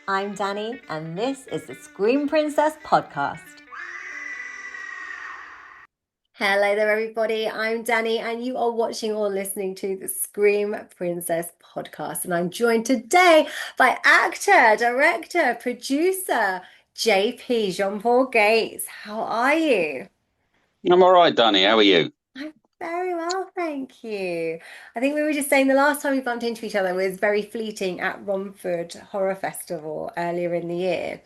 I'm Danny, and this is the Scream Princess podcast. Hello there, everybody. I'm Danny, and you are watching or listening to the Scream Princess podcast. And I'm joined today by actor, director, producer, JP, Jon Paul Gates. How are you? I'm all right, Danny. How are you? I'm very well, thank you. I think we were just saying the last time we bumped into each other was very fleeting at Romford Horror Festival earlier in the year.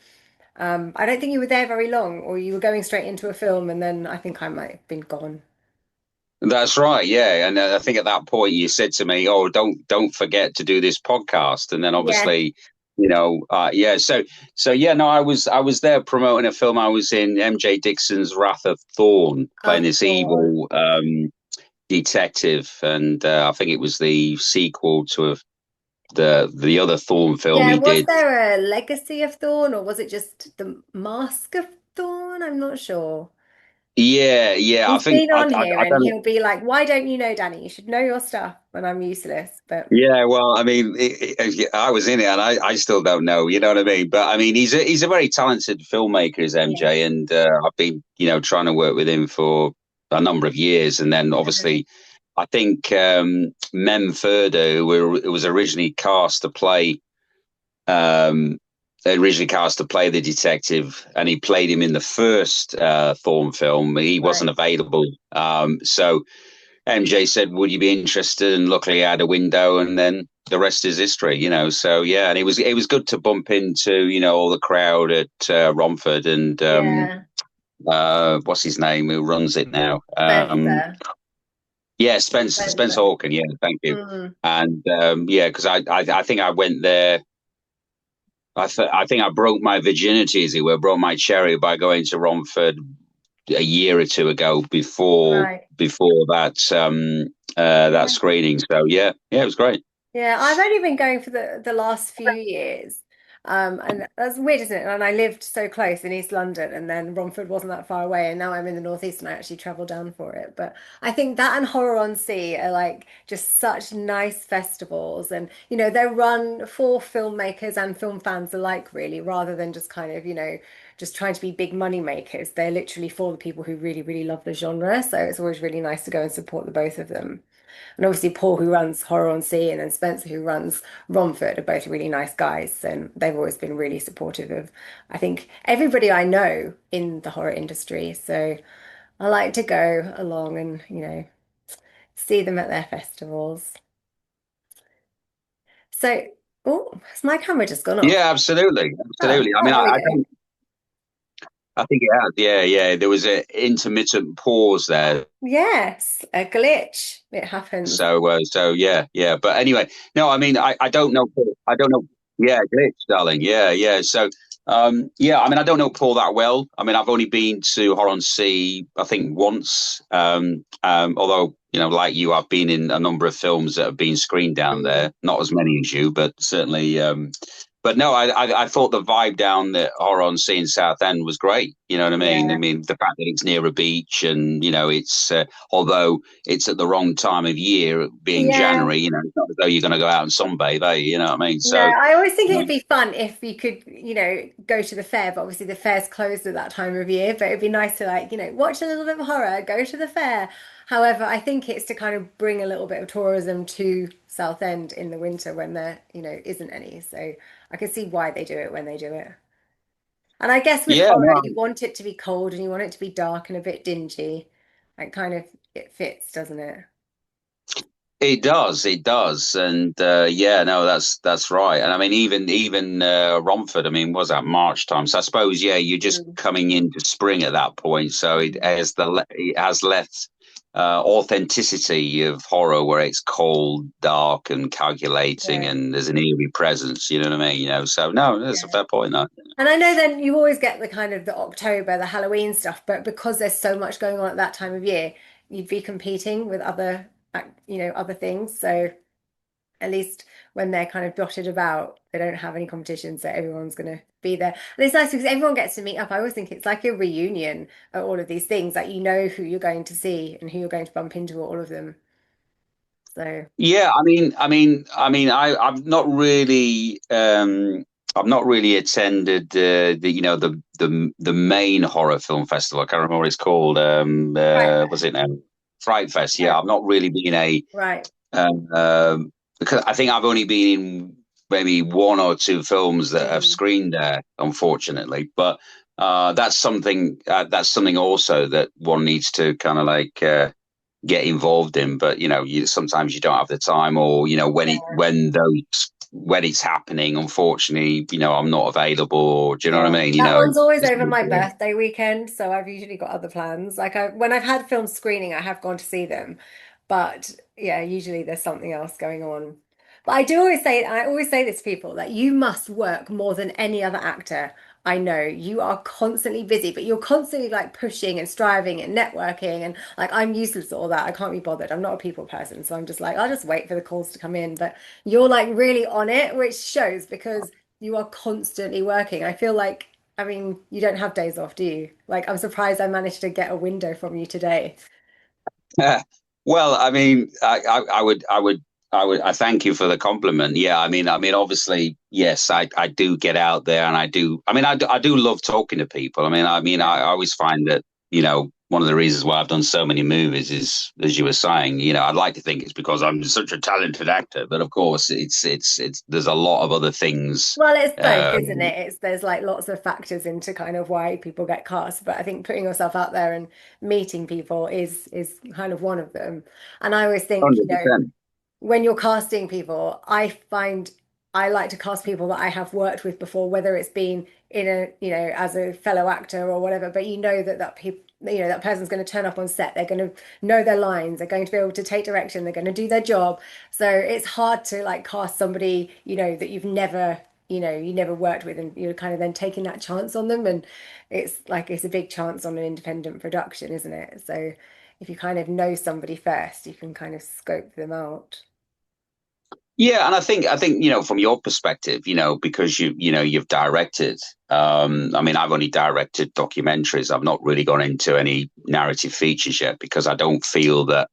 I don't think you were there very long, or you were going straight into a film, and then I think I might have been gone. That's right, yeah. And I think at that point you said to me, "Oh, don't forget to do this podcast." And then Yeah. obviously, yeah. So yeah, no, I was there promoting a film. I was in MJ Dixon's Wrath of Thorn, playing Of this course. evil detective, and I think it was the sequel to the other Thorn film Yeah, he was did. there a Legacy of Thorn, or was it just the Mask of Thorn? I'm not sure. Yeah, yeah. I He's think been I on here I and don't. he'll be like, "Why don't you know, Danny? You should know your stuff." When I'm useless, but Yeah, well, I mean, I was in it, and I still don't know. You know what I mean? But I mean, he's a very talented filmmaker, is yeah. MJ, and I've been trying to work with him for a number of years, and then Uh-huh. obviously, I think Mem Furder, who was um, originally cast to play the detective, and he played him in the first Thorn film. He wasn't Right. available, so. MJ said, "Would you be interested?" And luckily, I had a window, and then the rest is history. So yeah, and it was good to bump into all the crowd at Romford and Yeah. what's his name who runs it now? Spencer. Yeah, Spencer Spencer. Hawken. Yeah, thank you. Mm. And yeah, because I think I went there. I think I broke my virginity, as it were, broke my cherry by going to Romford a year or two ago Right. before that Yeah. screening. So yeah, yeah, it was great. Yeah, I've only been going for the last few years. And that's weird, isn't it? And I lived so close in East London, and then Romford wasn't that far away, and now I'm in the Northeast and I actually travel down for it. But I think that and Horror on Sea are like just such nice festivals, and they're run for filmmakers and film fans alike, really, rather than just kind of, just trying to be big money makers. They're literally for the people who really, really love the genre. So it's always really nice to go and support the both of them. And obviously, Paul, who runs Horror on Sea, and then Spencer, who runs Romford, are both really nice guys. And they've always been really supportive of, I think, everybody I know in the horror industry. So I like to go along and, see them at their festivals. So, oh, has my camera just gone off? Yeah, absolutely, Oh, absolutely. I oh, mean, there we I go. don't. I think it has. Yeah, yeah. There was an intermittent pause there. Yes, a glitch. It happens. So yeah, yeah. But anyway, no. I mean, I don't know. I don't know. Yeah, glitch, darling. Yeah, yeah. So yeah. I mean, I don't know Paul that well. I mean, I've only been to Horon Sea, I think, once. Although like you, I've been in a number of films that have been screened down Mm. there. Not as many as you, but certainly. But no, I thought the vibe down the Horon Sea in Southend was great. You know what I mean? I Yeah. mean, the fact that it's near a beach, and it's although it's at the wrong time of year, being Yeah. January. It's not as though you're going to go out and sunbathe, you know what I mean? No, So, I always think it'd um, be fun if you could, go to the fair, but obviously the fair's closed at that time of year. But it'd be nice to like, watch a little bit of horror, go to the fair. However, I think it's to kind of bring a little bit of tourism to Southend in the winter when there, isn't any. So I can see why they do it when they do it. And I guess with yeah, horror, no, you want it to be cold and you want it to be dark and a bit dingy. Like kind of it fits, doesn't it? it does, and yeah, no, that's right. And I mean, even Romford, I mean, was that March time? So I suppose, yeah, you're just Mm. coming into spring at that point, so it has less authenticity of horror, where it's cold, dark, and calculating, Yeah. and there's an eerie presence. You know what I mean? So no, that's a Yeah. fair point. That. And I know then you always get the kind of the October, the Halloween stuff, but because there's so much going on at that time of year, you'd be competing with other, other things. So at least when they're kind of dotted about, they don't have any competition, so everyone's going to be there. And it's nice because everyone gets to meet up. I always think it's like a reunion at all of these things, like you know who you're going to see and who you're going to bump into at all of them. So Yeah, I mean, I've not really. I've not really attended the main horror film festival. I can't remember what it's called. Right. Was it Fright Fest? Yeah. Yeah, I've not really been a Right. because I think I've only been in maybe one or two films that have Mm. screened there, unfortunately. But that's something also that one needs to kind of like get involved in. But sometimes you don't have the time, or Yeah. when it's happening, unfortunately, I'm not available. Or, do you know what I Yeah, mean? that one's always It's over my birthday weekend, so I've usually got other plans. Like when I've had film screening, I have gone to see them, but yeah, usually there's something else going on. But I always say this to people that you must work more than any other actor I know. You are constantly busy, but you're constantly like pushing and striving and networking, and like I'm useless at all that. I can't be bothered. I'm not a people person, so I'm just like I'll just wait for the calls to come in. But you're like really on it, which shows because you are constantly working. I feel like, I mean, you don't have days off, do you? Like, I'm surprised I managed to get a window from you today. Well, I mean, I thank you for the compliment. Yeah, obviously, yes, I do get out there, and I do. I do love talking to people. Yeah. I always find that one of the reasons why I've done so many movies is, as you were saying, I'd like to think it's because I'm such a talented actor, but of course, it's there's a lot of other things. Well, it's both, isn't Um, it? There's like lots of factors into kind of why people get cast, but I think putting yourself out there and meeting people is kind of one of them. And I always think, 100%. when you're casting people, I find I like to cast people that I have worked with before, whether it's been in a, as a fellow actor or whatever, but you know that people, that person's going to turn up on set, they're going to know their lines, they're going to be able to take direction, they're going to do their job. So it's hard to like cast somebody, that you've never, you never worked with, and you're kind of then taking that chance on them. And it's like it's a big chance on an independent production, isn't it? So if you kind of know somebody first, you can kind of scope them out. Yeah, and I think from your perspective, because you've directed. I've only directed documentaries. I've not really gone into any narrative features yet because I don't feel that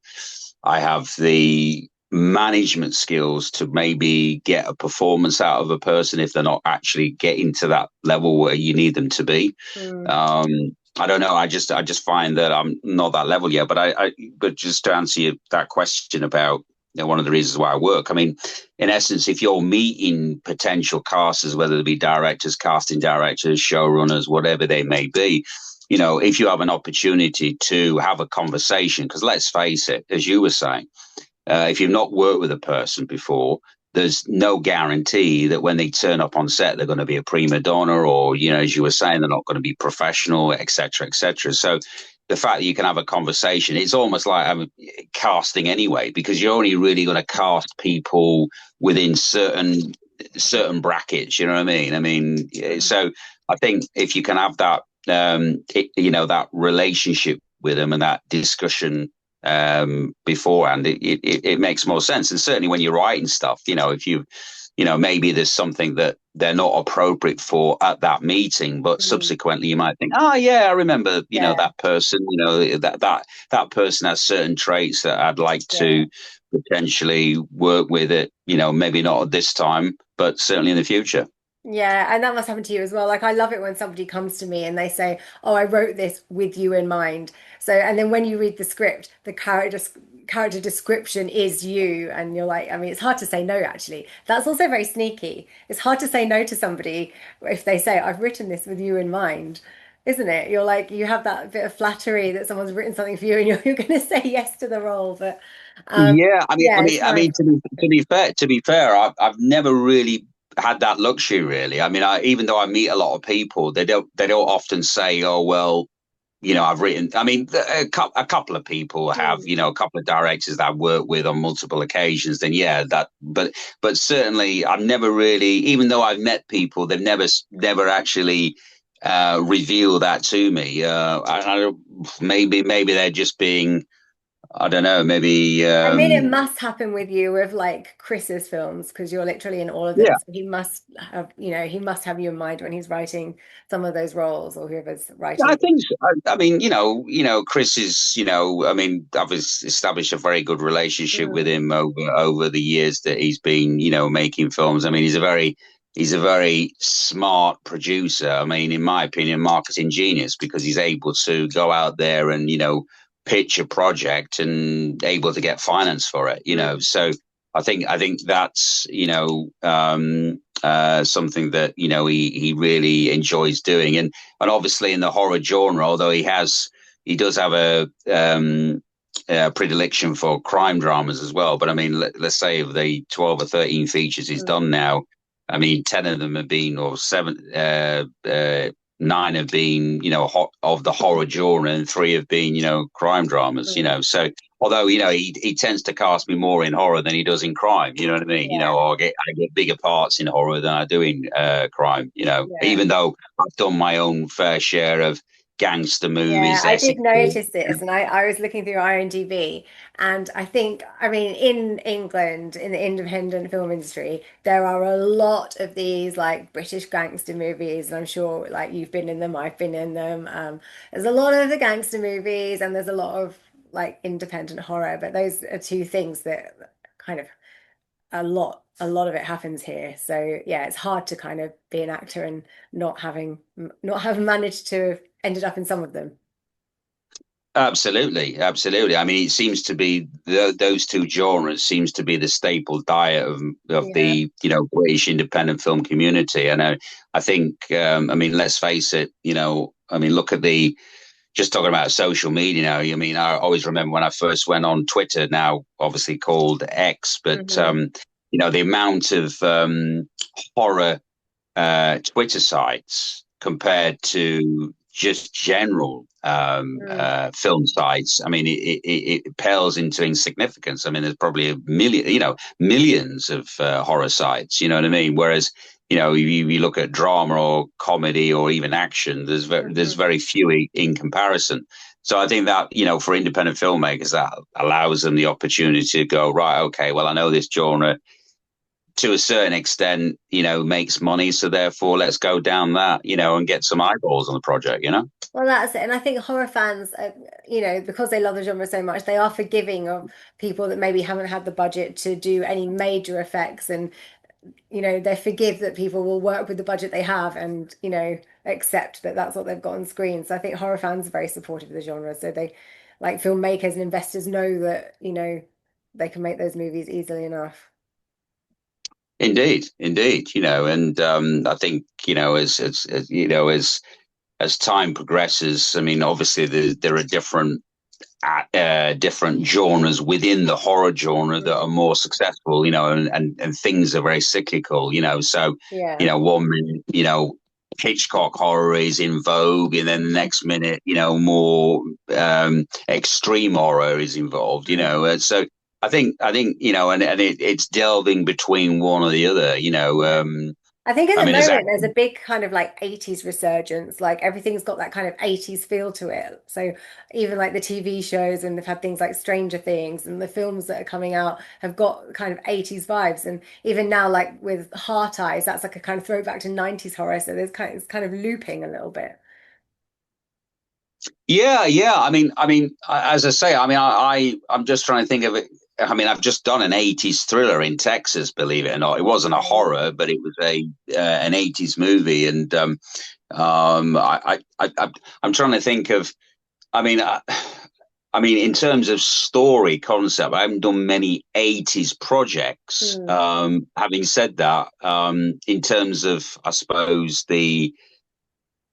I have the management skills to maybe get a performance out of a person if they're not actually getting to that level where you need them to be. Mm. Um, I don't know. I just find that I'm not that level yet. But just to answer that question about one of the reasons why I work. In essence, if you're meeting potential casters, whether they be directors, casting directors, showrunners, whatever they may be, if you have an opportunity to have a conversation, because let's face it, as you were saying, if you've not worked with a person before, there's no guarantee that when they turn up on set, they're going to be a prima donna or, as you were saying, they're not going to be professional, et cetera, et cetera. So the fact that you can have a conversation, it's almost like casting anyway, because you're only really going to cast people within certain brackets. You know what I mean? So I think if you can have that relationship with them and that discussion beforehand, it makes more sense. And certainly when you're writing stuff, if maybe there's something that they're not appropriate for at that meeting, but Mm. subsequently you might think, oh yeah, I remember, Yeah, that person, that person has certain traits that I'd like yeah. to potentially work with it, maybe not at this time, but certainly in the future. Yeah, and that must happen to you as well. Like I love it when somebody comes to me and they say, "Oh, I wrote this with you in mind." So, and then when you read the script, the character description is you, and you're like, I mean, it's hard to say no, actually. That's also very sneaky. It's hard to say no to somebody if they say, "I've written this with you in mind." Isn't it? You're like, you have that bit of flattery that someone's written something for you and you're going to say yes to the role. But um, Yeah, yeah, it's nice. to be fair, I've never really had that luxury. Really, even though I meet a lot of people, they don't often say, "Oh, well, I've written." A couple of people have, Mm. a couple of directors that I've worked with on multiple occasions. Then yeah, but certainly I've never really, even though I've met people, they've never actually revealed that to me. Maybe they're just being. I don't know. Maybe. I mean, it must happen with you with like Chris's films because you're literally in all of them. Yeah, So he must have, he must have you in mind when he's writing some of those roles or whoever's I writing. think so. Chris is. I've established a very good relationship with Mm. him over the years that he's been, making films. He's a very he's a very smart producer. I mean, in my opinion, marketing genius because he's able to go out there and, pitch a project and able to get finance for it, Mm. So I think that's, something that, he really enjoys doing. And obviously in the horror genre, although he does have a predilection for crime dramas as well. But I mean, let's say of the 12 or 13 features he's Mm. done now, I mean, 10 of them have been, or seven, nine have been, of the horror genre, and three have been, crime dramas, Mm. So, although, he tends to cast me more in horror than he does in crime, you know what I mean? Yeah, Or I get bigger parts in horror than I do in crime, yeah. even though I've done my own fair share of gangster Yeah, movies, I did Essex. notice this, and I was looking through IMDb, and I think, I mean, in England, in the independent film industry, there are a lot of these like British gangster movies, and I'm sure like you've been in them, I've been in them. There's a lot of the gangster movies, and there's a lot of like independent horror, but those are two things that kind of a lot of it happens here. So yeah, it's hard to kind of be an actor and not have managed to have ended up in some of them. Absolutely, absolutely. I mean, it seems to be those two genres seems to be the staple diet of Yeah. the British independent film community. And I think I mean, let's face it. I mean, look at the just talking about social media now. I mean, I always remember when I first went on Twitter, now obviously called X, but Hmm. the amount of horror Twitter sites compared to just general Mm. film sites. I mean, it pales into insignificance. I mean, there's probably a million, millions of horror sites. You know what I mean? Whereas, you look at drama or comedy or even action, there's Hmm. very few in comparison. So I think that, for independent filmmakers, that allows them the opportunity to go, right, okay, well, I know this genre to a certain extent, makes money. So therefore, let's go down that, and get some eyeballs on the project. Well, that's it. And I think horror fans, because they love the genre so much, they are forgiving of people that maybe haven't had the budget to do any major effects. And, they forgive that people will work with the budget they have and, accept that that's what they've got on screen. So I think horror fans are very supportive of the genre. So they, like filmmakers and investors know that, they can make those movies easily enough. Indeed, indeed, and I think as time progresses, I mean, obviously there are different genres within the horror genre that are Mm. more successful, and things are very cyclical, So, Yeah. one minute, Hitchcock horror is in vogue, and then the next minute, more extreme horror is involved, Mhm. So I think, and it's delving between one or the other, Yeah. I think at I the mean, as moment there's actors. a big kind of like 80s resurgence. Like everything's got that kind of 80s feel to it. So even like the TV shows, and they've had things like Stranger Things, and the films that are coming out have got kind of 80s vibes. And even now, like with Heart Eyes, that's like a kind of throwback to 90s horror. So it's kind of looping a little bit. Yeah, yeah. As I say, I mean, I'm just trying to think of it. I mean, I've just done an '80s thriller in Texas, believe it or not. It wasn't a horror, but it was an '80s movie, and I'm trying to think of. I mean, in terms of story concept, I haven't done many '80s projects. Hmm. Having said that, in terms of, I suppose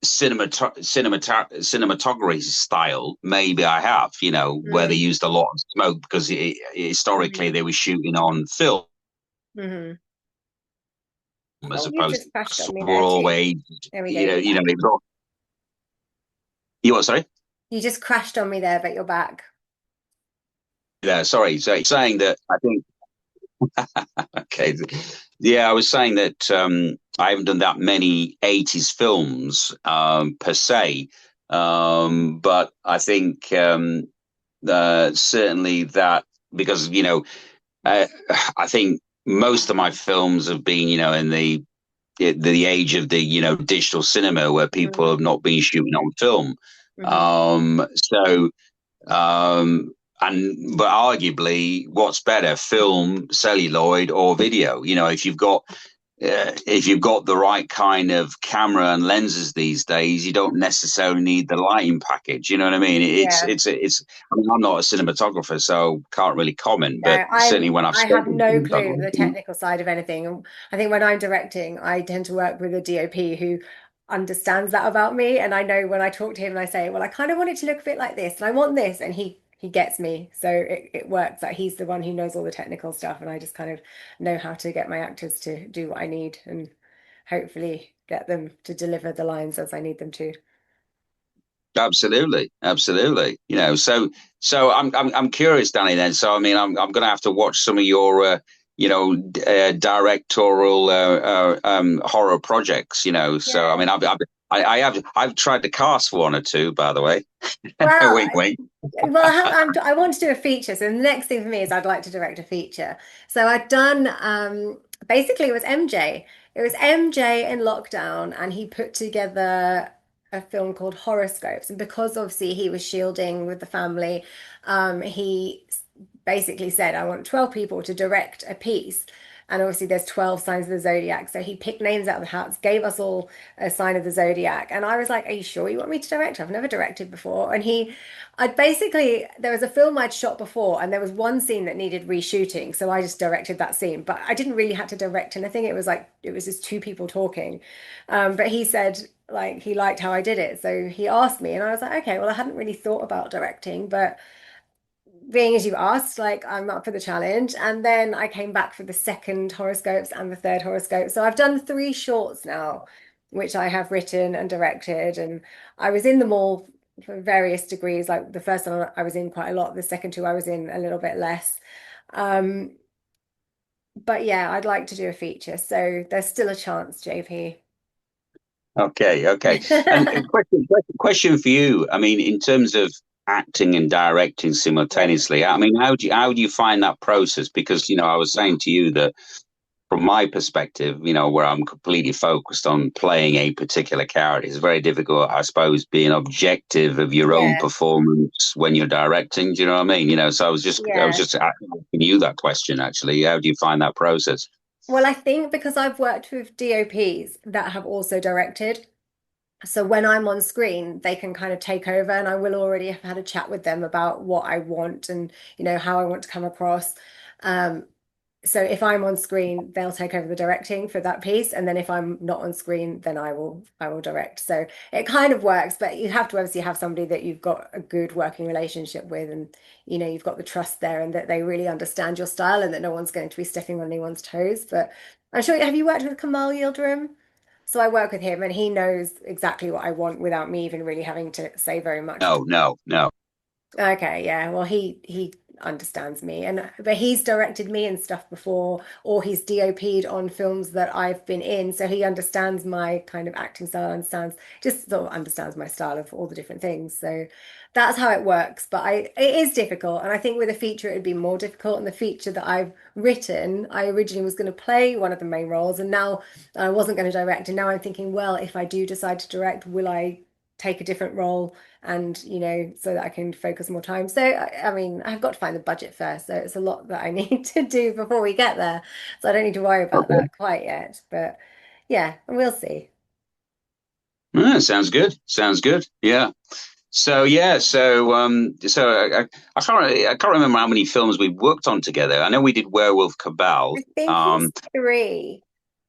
cinematography style, maybe I have, where they Hmm. used a lot of smoke because historically Hmm. they were shooting on film Hmm. as Oh, you've opposed to just crashed on me there too. always, There we go, you're you know, back. it was all, you what, sorry? You just crashed on me there, but you're back. Yeah, sorry. So saying that, I think, okay. Yeah, I was saying that I haven't done that many 80s films per se. But I think certainly that because, Uh, I think most of my films have been, in the age of the, digital cinema where people Mm. have not been shooting on film. Hmm. So, but arguably, what's better, film, celluloid, or video? If you've got if you've got the right kind of camera and lenses these days, you don't necessarily need the lighting package. You know what I mean? Yeah. It's. I mean, I'm not a cinematographer, so can't really comment. No, But certainly, when I've I have spoken to no clue the cinematographers, technical side of anything. And I think when I'm directing, I tend to work with a DOP who understands that about me. And I know when I talk to him and I say, well, I kind of want it to look a bit like this, and I want this, and he gets me. So it works. Like he's the one who knows all the technical stuff, and I just kind of know how to get my actors to do what I need and hopefully get them to deliver the lines as I need them to. absolutely, absolutely. So I'm curious, Danny. Then, so I mean, I'm going to have to watch some of your directorial horror projects. So I Yeah. mean, I've tried to cast for one or two, by the way. Well, Wink, wink. Well, I want to do a feature. So the next thing for me is I'd like to direct a feature. So I'd done basically it was MJ. It was MJ in lockdown, and he put together a film called Horoscopes. And because obviously he was shielding with the family, he basically said, I want 12 people to direct a piece. And obviously, there's 12 signs of the zodiac. So he picked names out of the hats, gave us all a sign of the zodiac. And I was like, are you sure you want me to direct? I've never directed before. And I'd basically, there was a film I'd shot before, and there was one scene that needed reshooting. So I just directed that scene, but I didn't really have to direct anything. It was like, it was just two people talking. But he said, like, he liked how I did it. So he asked me, and I was like, okay, well, I hadn't really thought about directing, but being as you asked, like I'm up for the challenge. And then I came back for the second horoscopes and the third horoscope. So I've done three shorts now, which I have written and directed. And I was in them all for various degrees. Like the first one I was in quite a lot, the second two I was in a little bit less. Um, but yeah, I'd like to do a feature. So there's still a chance, JP. Okay, okay. And a question for you. I mean, in terms of acting and directing Yeah. simultaneously, I mean, how do you find that process? Because, I was saying to you that from my perspective, where I'm completely focused on playing a particular character, it's very difficult, I suppose, being objective of your own Yeah. performance when you're directing. Do you know what I mean? So Yeah. I was just asking you that question actually. How do you find that process? Well, I think because I've worked with DOPs that have also directed. So when I'm on screen, they can kind of take over, and I will already have had a chat with them about what I want and how I want to come across. Um, so if I'm on screen, they'll take over the directing for that piece, and then if I'm not on screen, then I will direct. So it kind of works, but you have to obviously have somebody that you've got a good working relationship with, and you've got the trust there, and that they really understand your style, and that no one's going to be stepping on anyone's toes. But I'm sure, have you worked with Kamal Yildirim? So I work with him, and he knows exactly what I want without me even really having to say very much at No, no, no. all. Okay, yeah. Well, he understands me, and but he's directed me and stuff before, or he's DOP'd on films that I've been in, so he understands my kind of acting style, understands just sort of understands my style of all the different things. So that's how it works. But it is difficult, and I think with a feature it'd be more difficult. And the feature that I've written, I originally was going to play one of the main roles, and now I wasn't going to direct. And now I'm thinking, well, if I do decide to direct, will I take a different role? And so that I can focus more time. So I mean, I've got to find the budget first, so it's a lot that I need to do before we get there. So I don't need to worry about Okay. that quite yet. But yeah, we'll see. Sounds good. Sounds good. Yeah. So yeah, I can't remember how many films we worked on together. I know we did Werewolf Cabal. I think it's three.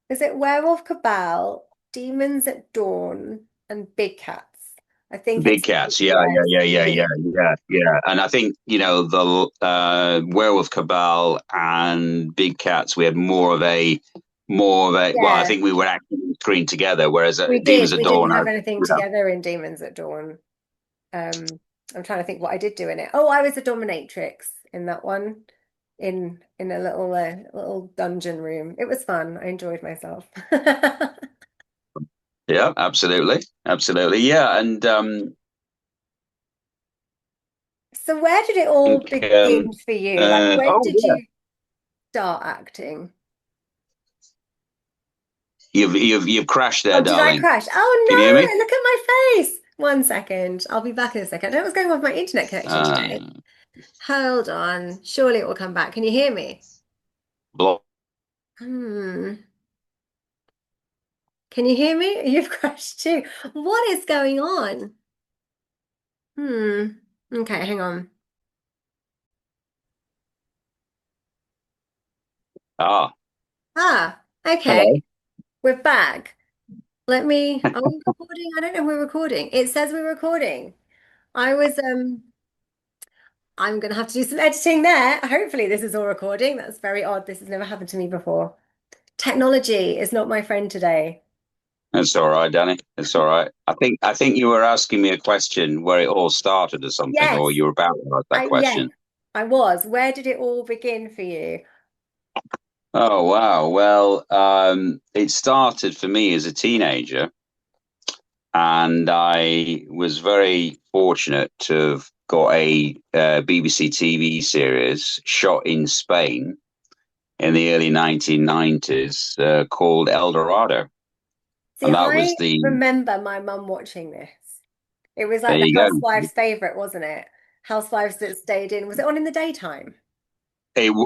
Is it Werewolf Cabal, Demons at Dawn, and Big Cats? I think Big it's Cats. Yeah, yeah, yeah, it's yeah, yeah, yeah, three. yeah, yeah. And I think the Werewolf Cabal and Big Cats. We had more of a. Well, I Yeah, think we were acting on screen together, whereas we Demons did. at We didn't Dawn. have anything together in Demons at Dawn. I'm trying to think what I did do in it. Oh, I was a dominatrix in that one, in a little dungeon room. It was fun. I enjoyed myself. Yeah, absolutely, absolutely. Yeah, and So where did it all think, begin for you? Like when oh did yeah, you start acting? you've crashed there, Oh, did I darling. crash? Can you hear Oh me? no, look at my face. 1 second. I'll be back in a second. I don't know what's going on with my internet connection today. Uh, Hold on. Surely it will come back. Can you hear me? block. Hmm. Can you hear me? You've crashed too. What is going on? Hmm. Okay, hang on. Ah, Ah, okay. hello. We're back. Are we recording? I don't know if we're recording. It says we're recording. I was, I'm gonna have to do some editing there. Hopefully this is all recording. That's very odd. This has never happened to me before. Technology is not my friend today. That's all right, Danny. It's all right. I think you were asking me a question where it all started or something, or Yes, you were about to ask that yes, question. I was. Where did it all begin for you? Oh wow. Well, it started for me as a teenager, and I was very fortunate to have got a BBC TV series shot in Spain in the early 1990s called Eldorado, See, and that I was the. remember my mum watching this. It was There like the you go. housewives' favorite, wasn't it? Housewives that stayed in. Was it on in the daytime?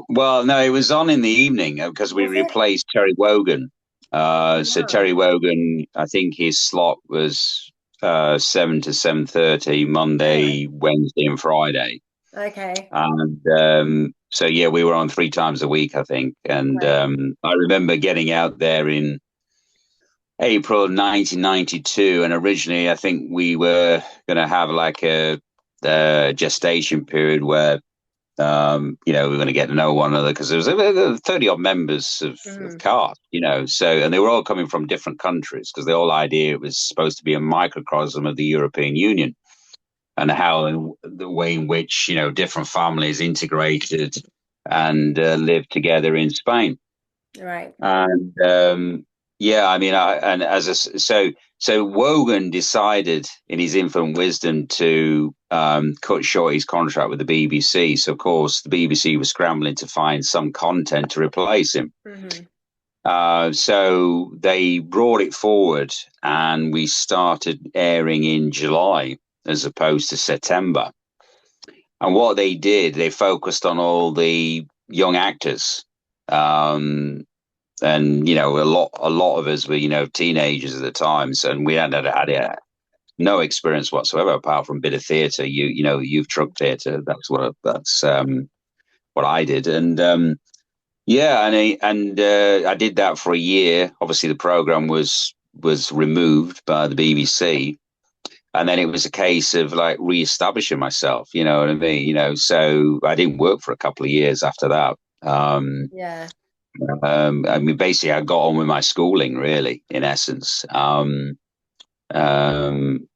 Well, no, it was on in the evening because we Was it? replaced Terry Wogan. So Ah, Terry Wogan, I think his slot was 7 to 7:30 right. Monday, Wednesday, and Friday. Okay. And so yeah, we were on 3 times a week, I think. And Right. I remember getting out there in April 1992, and originally I think we were going to have like a gestation period where we're going to get to know one another because there was 30 odd members of Mm, cast, so, and they were all coming from different countries because the whole idea it was supposed to be a microcosm of the European Union and how the way in which, different families integrated and lived together in Spain. right. And yeah, I mean, and so Wogan decided, in his infinite wisdom, to cut short his contract with the BBC. So of course, the BBC was scrambling to find some content to replace him. Hmm. So they brought it forward, and we started airing in July as opposed to September. And what they did, they focused on all the young actors. Um, and a lot of us were teenagers at the time, so, and we had no experience whatsoever apart from a bit of theatre. You've truck theatre. That's what I did, and yeah, and I did that for a year. Obviously, the program was removed by the BBC, and then it was a case of like re-establishing myself. You know what I mean? So I didn't work for a couple of years after that. Yeah. I mean, basically, I got on with my schooling, really, in essence. And then,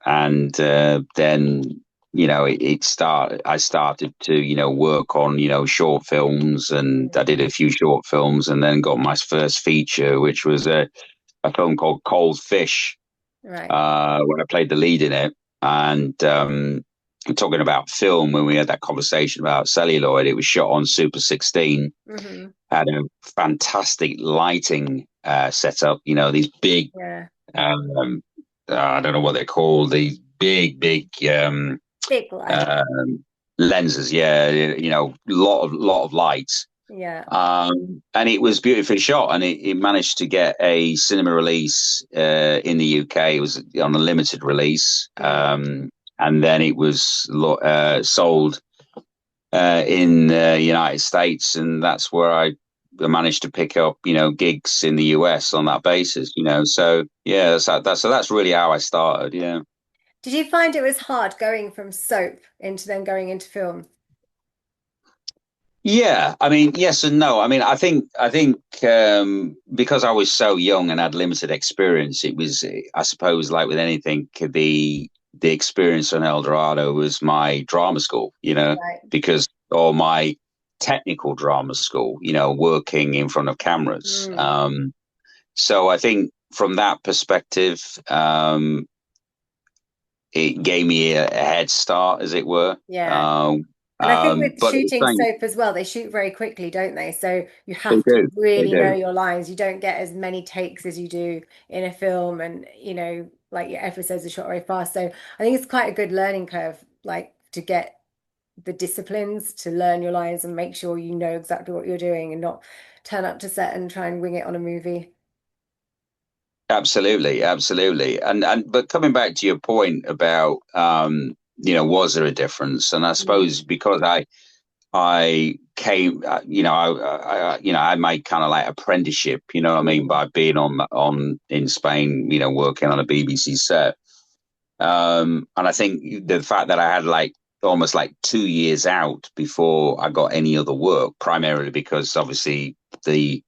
I started to, work on, short films, and I Mm, did a few short films, and then got my first feature, which was a film called Cold Fish, right. when I played the lead in it. And talking about film, when we had that conversation about celluloid, it was shot on Super 16, Hmm. had a fantastic lighting setup. These big, Yeah. um, I don't know what they're called, these big Big light. um, lenses. Yeah, lot of lights. Yeah. And it was beautifully shot, and it managed to get a cinema release in the UK. It was on a limited release, Mm, and then it was sold in the United States, and that's where I managed to pick up, gigs in the US on that basis, So yeah, that's really how I started. Yeah. did you find it was hard going from soap into then going into film? Yeah, I mean, yes and no. I mean, I think because I was so young and had limited experience, it was, I suppose, like with anything, the experience on Eldorado was my drama school, Right. because or my technical drama school, working in front of cameras. Mm, So I think from that perspective, it gave me a head start, as it were. yeah. And I think with But at the shooting same, soap as well, they shoot very quickly, don't they? So you they have to do, they really know do. your lines. You don't get as many takes as you do in a film, and like your episodes are shot very fast. So I think it's quite a good learning curve, like to get the disciplines to learn your lines and make sure you know exactly what you're doing and not turn up to set and try and wing it on a movie. Absolutely, absolutely. And but coming back to your point about was there a difference? And I Mm. suppose because I came, I had my kind of like apprenticeship, you know what I mean, Mm. by being on in Spain, working on a BBC set. And I think the fact that I had like almost like 2 years out before I got any other work, primarily because obviously the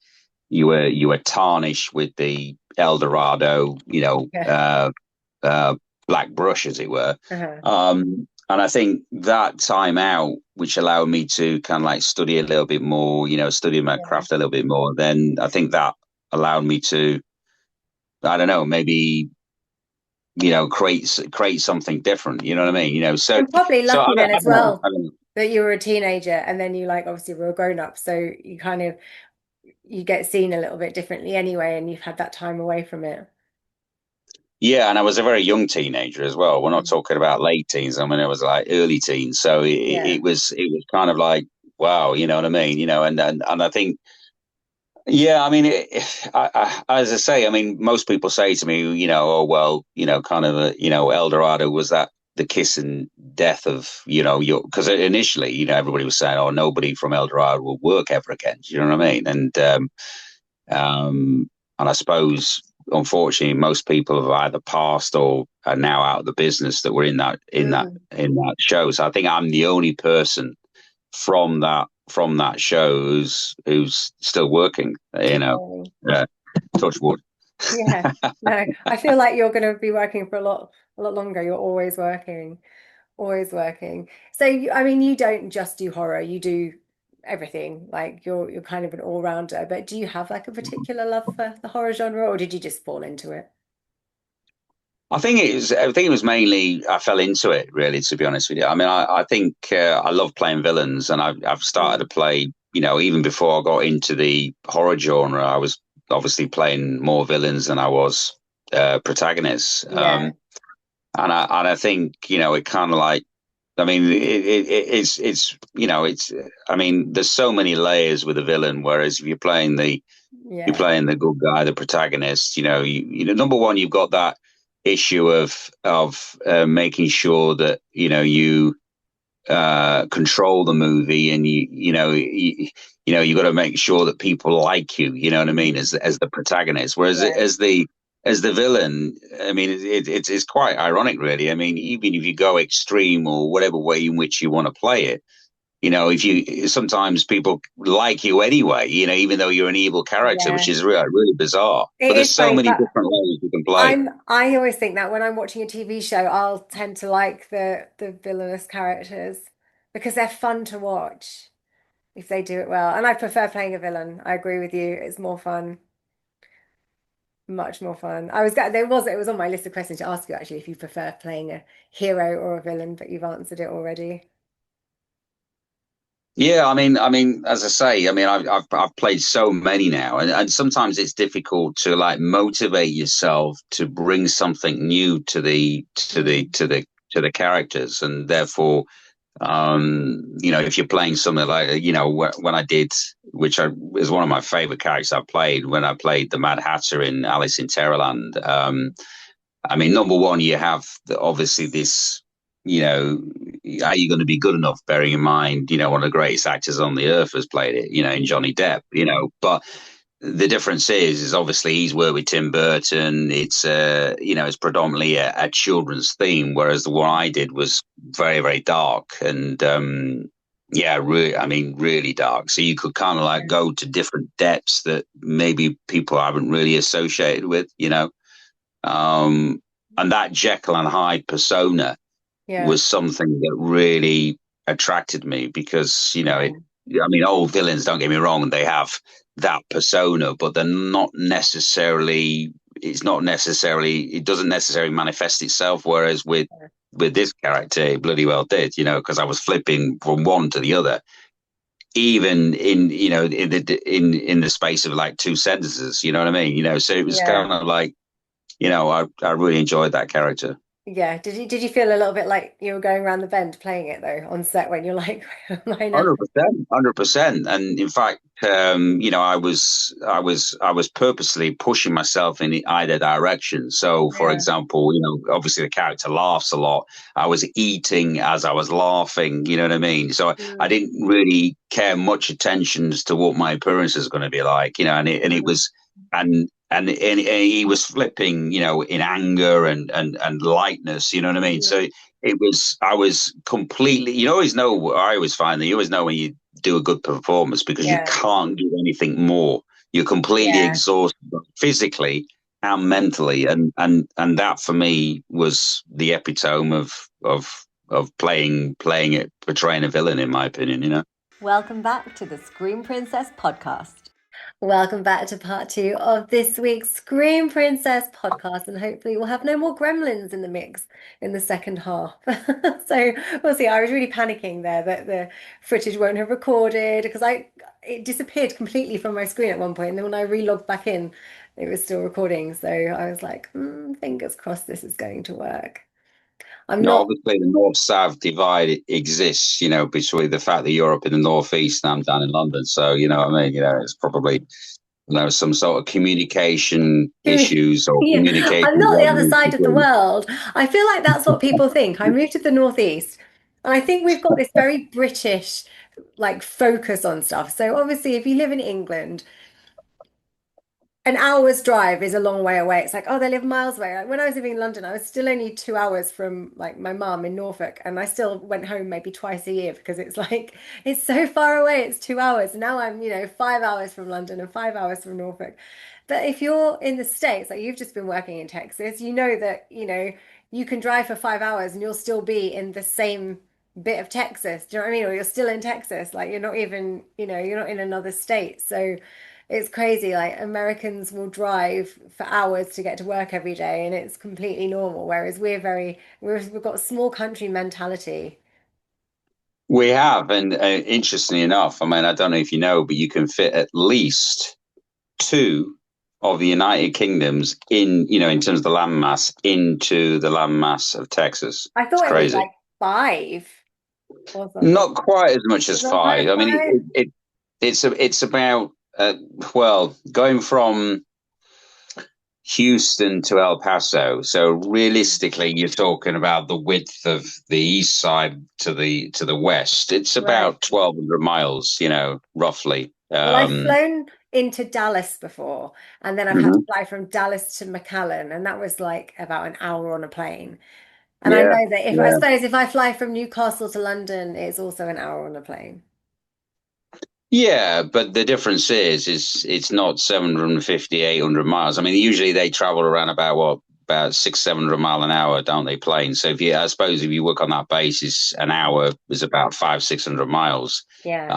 you were tarnished with the Eldorado, Yeah. uh, black brush, as it were. Uh-huh. And I think that time out, which allowed me to kind of like study a little bit more, study my Yeah. craft a little bit more, then I think that allowed me to, I don't know, maybe, create something different. You know what I mean? So, And probably so lucky then I as don't know. well that you were a teenager and then you like obviously were a grown up. So you kind of you get seen a little bit differently anyway, and you've had that time away from it. Yeah, and I was a very young teenager as well. We're not Mm. talking about late teens. I mean, it was like early teens. So Yeah. it was kind of like wow, you know what I mean? And I think yeah, I mean, as I say, I mean, most people say to me, oh well, kind of, Eldorado was that the kiss and death of your because initially, everybody was saying, oh, nobody from Eldorado will work ever again. Do you know what I mean? Um, and I suppose, unfortunately, most people have either passed or are now out of the business that were in that in that Mm. in that show. So I think I'm the only person from that show who's still working. Oh, Uh, touch wood. yeah. No, I feel like you're going to be working for a lot longer. You're always working. So I mean, you don't just do horror. You do everything. Like you're kind of an all-rounder. But do you have like a particular love for the horror genre, or did you just fall into it? I think it was mainly I fell into it really, to be honest with you. I mean, I think I love playing villains, and I've started Mm. to play. Even before I got into the horror genre, I was obviously playing more villains than I was protagonists. Yeah. And I think it kind of like I mean it's I mean there's so many layers with a villain. Whereas if you're Yeah. playing the good guy, the protagonist. Number one, you've got that issue of making sure that you control the movie, and you got to make sure that people like you. You know what I mean, Mm. as the protagonist. Whereas Yeah. as the villain, I mean, it's quite ironic, really. I mean, even if you go extreme or whatever way in which you want to play it, if you sometimes people like you anyway, even though you're an evil character, which Yeah. is really, really bizarre. It But there's is so funny, many but different ways you can play. I always think that when I'm watching a TV show, I'll tend to like the villainous characters because they're fun to watch if they do it well. And I prefer playing a villain. I agree with you. It's more fun, much more fun. It was on my list of questions to ask you actually if you prefer playing a hero or a villain, but you've answered it already. Yeah, I mean, as I say, I mean, I've played so many now, and sometimes it's difficult to like motivate yourself to bring something new Mm. to the characters, and therefore, if you're playing something like, when I did, which is one of my favorite characters I played when I played the Mad Hatter in Alice in Terrorland. I mean, number one, you have obviously this, you know, are you going to be good enough? Bearing in mind, one of the greatest actors on the earth has played it, in Johnny Depp, but the difference is obviously he's worked with Tim Burton. It's predominantly a children's theme, whereas the one I did was very, very dark and, yeah, really, I mean, really dark. So you could kind of like Yeah. go to different depths that maybe people haven't really associated with. Um, and that Jekyll and Hyde persona Yeah. was something that really attracted me because, Yeah. I mean, old villains, don't get me wrong, they have that persona, but it doesn't necessarily manifest itself. Whereas with this character, it bloody well did, because I was flipping from one to the other, even in the space of like two sentences, you know what I mean? So it was Yeah. kind of like, I really enjoyed that character. Yeah. Did you feel a little bit like you were going around the bend playing it though on set when you're like, where am I now? 100%, 100%. And in fact, I was purposely pushing myself in either direction. So, for Yeah. example, obviously the character laughs a lot. I was eating as I was laughing. You know what I mean? So I Mm, didn't really care much attention as to what my appearance is going to be like. And it mm, was, and he was flipping, in anger and lightness. You know what I mean? mm. So I was completely, I always find that you always know when you do a good performance because you Yeah. can't do anything more. You're completely Yeah. exhausted physically and mentally. And that for me was the epitome of playing it, portraying a villain, in my opinion. Welcome back to the Scream Princess podcast. Welcome back to part two of this week's Scream Princess podcast, and hopefully we'll have no more gremlins in the mix in the second half. So we'll see. I was really panicking there that the footage won't have recorded because it disappeared completely from my screen at one point, and then when I re-logged back in, it was still recording. So I was like, fingers crossed this is going to work. I'm Now, not. obviously, the north-south divide exists, between the fact that you're up in the northeast and I'm down in London. So, you know what I mean? It's probably, some sort of communication issues or Yeah, I'm communication not the other problems side of the between. world. I feel like that's what people think. I moved to the Northeast, and I think we've got this very British like focus on stuff. So obviously, if you live in England, an hour's drive is a long way away. It's like, oh, they live miles away. Like when I was living in London, I was still only 2 hours from like my mum in Norfolk, and I still went home maybe twice a year because it's like it's so far away. It's 2 hours. Now I'm, 5 hours from London and 5 hours from Norfolk. But if you're in the States, like you've just been working in Texas, you know that, you can drive for 5 hours and you'll still be in the same bit of Texas. Do you know what I mean? Or you're still in Texas. Like you're not even, you're not in another state. So it's crazy. Like Americans will drive for hours to get to work every day, and it's completely normal. Whereas we've got a small country mentality. We have, and interestingly enough, I mean, I don't know if you know, but you can fit at least two of the United Kingdoms in terms of the landmass, into the landmass of Texas. I It's thought it was crazy. like five or something. Not quite as much as It's not quite five. I mean, five. it's about well, going from Houston to El Paso. So realistically, you're talking about the width of the east side to the west. It's Right. about 1,200 miles, roughly. Well, I've flown into Dallas before, and then I've had to Mhm. fly from Dallas to McAllen, and that was like about an hour on a plane. And I Yeah, know that if I yeah. suppose if I fly from Newcastle to London, it's also an hour on a plane. Yeah, but the difference is it's not 750, 800 miles. I mean, usually they travel around about what, about 600, 700 mile an hour, don't they, planes? So I suppose if you work on that basis, an hour is about 500, 600 miles. Yeah.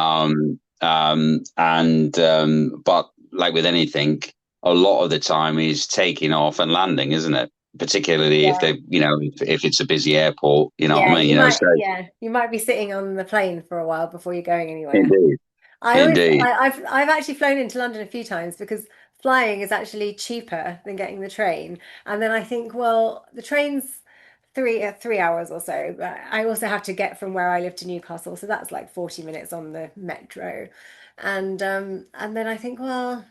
But like with anything, a lot of the time is taking off and landing, isn't it? Particularly if Yeah. they, if it's a busy airport, you know what Yeah, I mean? So you might be sitting on the plane for a while before you're going anywhere. indeed, indeed. I've actually flown into London a few times because flying is actually cheaper than getting the train. And then I think, well, the train's 3 hours or so, but I also have to get from where I live to Newcastle, so that's like 40 minutes on the metro. And then I think, well,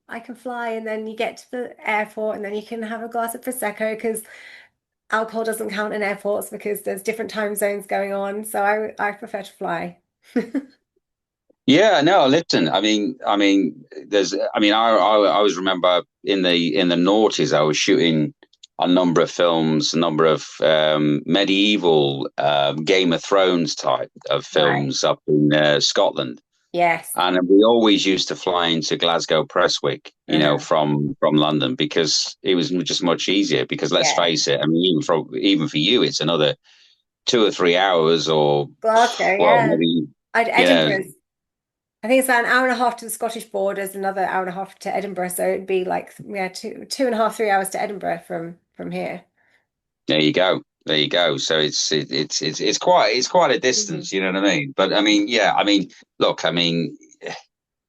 I can fly and then you get to the airport and then you can have a glass of prosecco because alcohol doesn't count in airports because there's different time zones going on. So I prefer to fly. Yeah, no, listen. I always remember in the noughties, I was shooting a number of films, a number of medieval Game of Thrones type of Right. films up in Scotland, Yes. and we always used to fly into Glasgow Prestwick, Uh-huh. from London because it was just much easier. Because let's Yeah. face it, I mean, even for you, it's another 2 or 3 hours, or Glasgow, well, yeah. maybe you know. Edinburgh's, I think it's about an hour and a half to the Scottish borders, another hour and a half to Edinburgh. So it'd be like, yeah, two and a half, 3 hours to Edinburgh from here. There you go. There you go. So it's quite a Mhm. distance, you know what I mean? But I mean, yeah, I mean, look, I mean,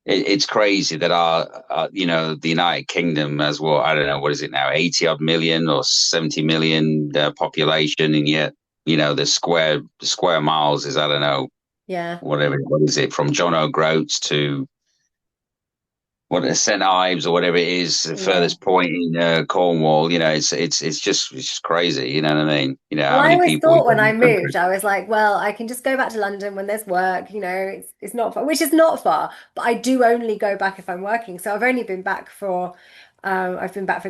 it's crazy that the United Kingdom has what, I don't know, what is it now, 80 odd million or 70 million population, and yet, the square miles is, I don't know, Yeah. whatever, what is it, from John O'Groats to St Ives or whatever it is, the Yeah. furthest point in Cornwall. It's just crazy. You know what I mean? Well, How I many always people we thought got when in I the country? moved, I was like, well, I can just go back to London when there's work, it's not far, which is not far, but I do only go back if I'm working. So I've been back for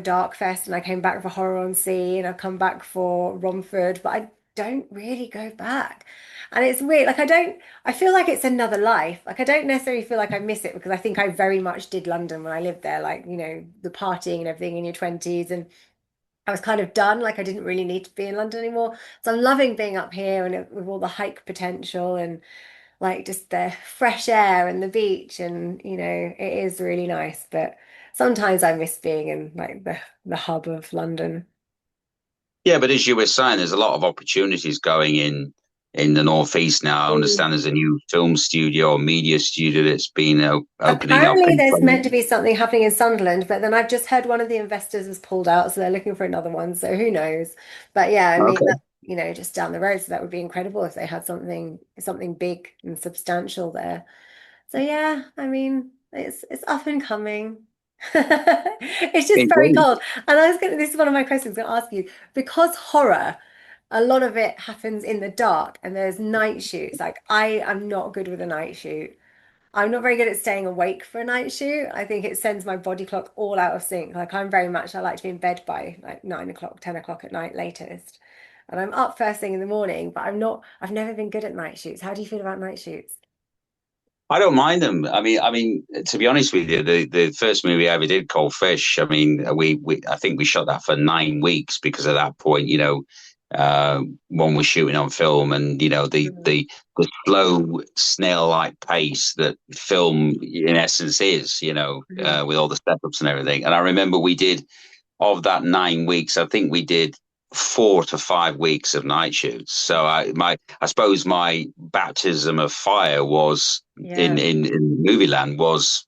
Dark Fest, and I came back for Horror on Sea, and I've come back for Romford, but I don't really go back. And it's weird. I feel like it's another life. Like I don't necessarily feel like I miss it because I think I very much did London when I lived there, like, the partying and everything in your 20s, and I was kind of done. Like I didn't really need to be in London anymore. So I'm loving being up here and with all the hike potential and like just the fresh air and the beach, and it is really nice. But sometimes I miss being in like the hub of London. Yeah, but as you were saying, there's a lot of opportunities going in the northeast now. I Mm. understand there's a new film studio or media studio that's been opening up Apparently, in. there's meant to be something happening in Sunderland, but then I've just heard one of the investors has pulled out, so they're looking for another one. So who knows? But yeah, I mean, Okay. just down the road, so that would be incredible if they had something big and substantial there. So yeah, I mean, it's up and coming. It's just very Indeed. cold. And this is one of my questions I'm going to ask you, because horror, a lot of it happens in the dark and there's night shoots. Like I am not good with a night shoot. I'm not very good at staying awake for a night shoot. I think it sends my body clock all out of sync. Like I like to be in bed by like 9 o'clock, 10 o'clock at night latest. And I'm up first thing in the morning, but I've never been good at night shoots. How do you feel about night shoots? I don't mind them. I mean, to be honest with you, the first movie I ever did, called Fish. I mean, I think we shot that for 9 weeks because at that point, one was shooting on film, and Mhm. the slow snail-like pace that film in essence is, Mhm. with all the setups and everything. And I remember we did, of that 9 weeks, I think we did 4 to 5 weeks of night shoots. So I suppose my baptism of fire was Yeah. in movie land was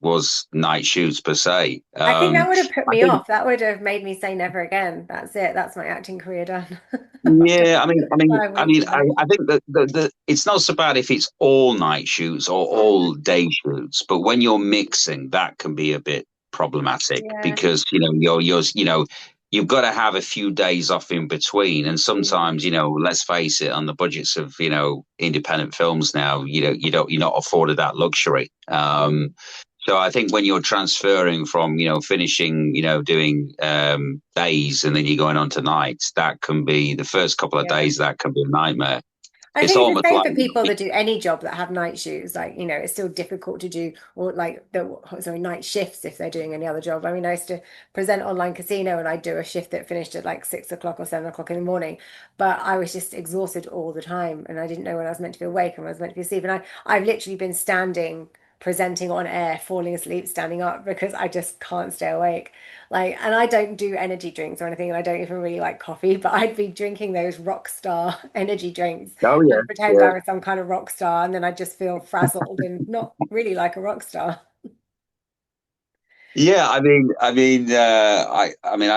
night shoots per se. I think that would have put I me think off. That would have made me say never again. That's it. That's my acting career done. After Yeah, I mean, I mean, five I weeks mean, of I, night I shift. think that it's not so bad if it's all night shoots or Mm. all day shoots, but when you're mixing, that can be a bit problematic Yeah. because you've got to have a few days off in between, and Mm. sometimes, let's face it, on the budgets of independent films now, you're not afforded that luxury. Mm. So I think when you're transferring from, finishing, doing days and then you're going on to nights, that can be the first couple of Yeah. days, that can be a nightmare. I It's think it's the almost same like, for people that do any job that have night shoots. Like, it's still difficult to do, or like night shifts if they're doing any other job. I mean, I used to present online casino and I'd do a shift that finished at like 6 o'clock or 7 o'clock in the morning, but I was just exhausted all the time and I didn't know when I was meant to be awake and when I was meant to be asleep. And I've literally been standing, presenting on air, falling asleep, standing up because I just can't stay awake. Like, and I don't do energy drinks or anything, and I don't even really like coffee, but I'd be drinking those rock star energy drinks oh yeah, and pretend yeah. I was some kind of rock star, and then I just feel frazzled and not really like a rock star. Yeah, I mean, I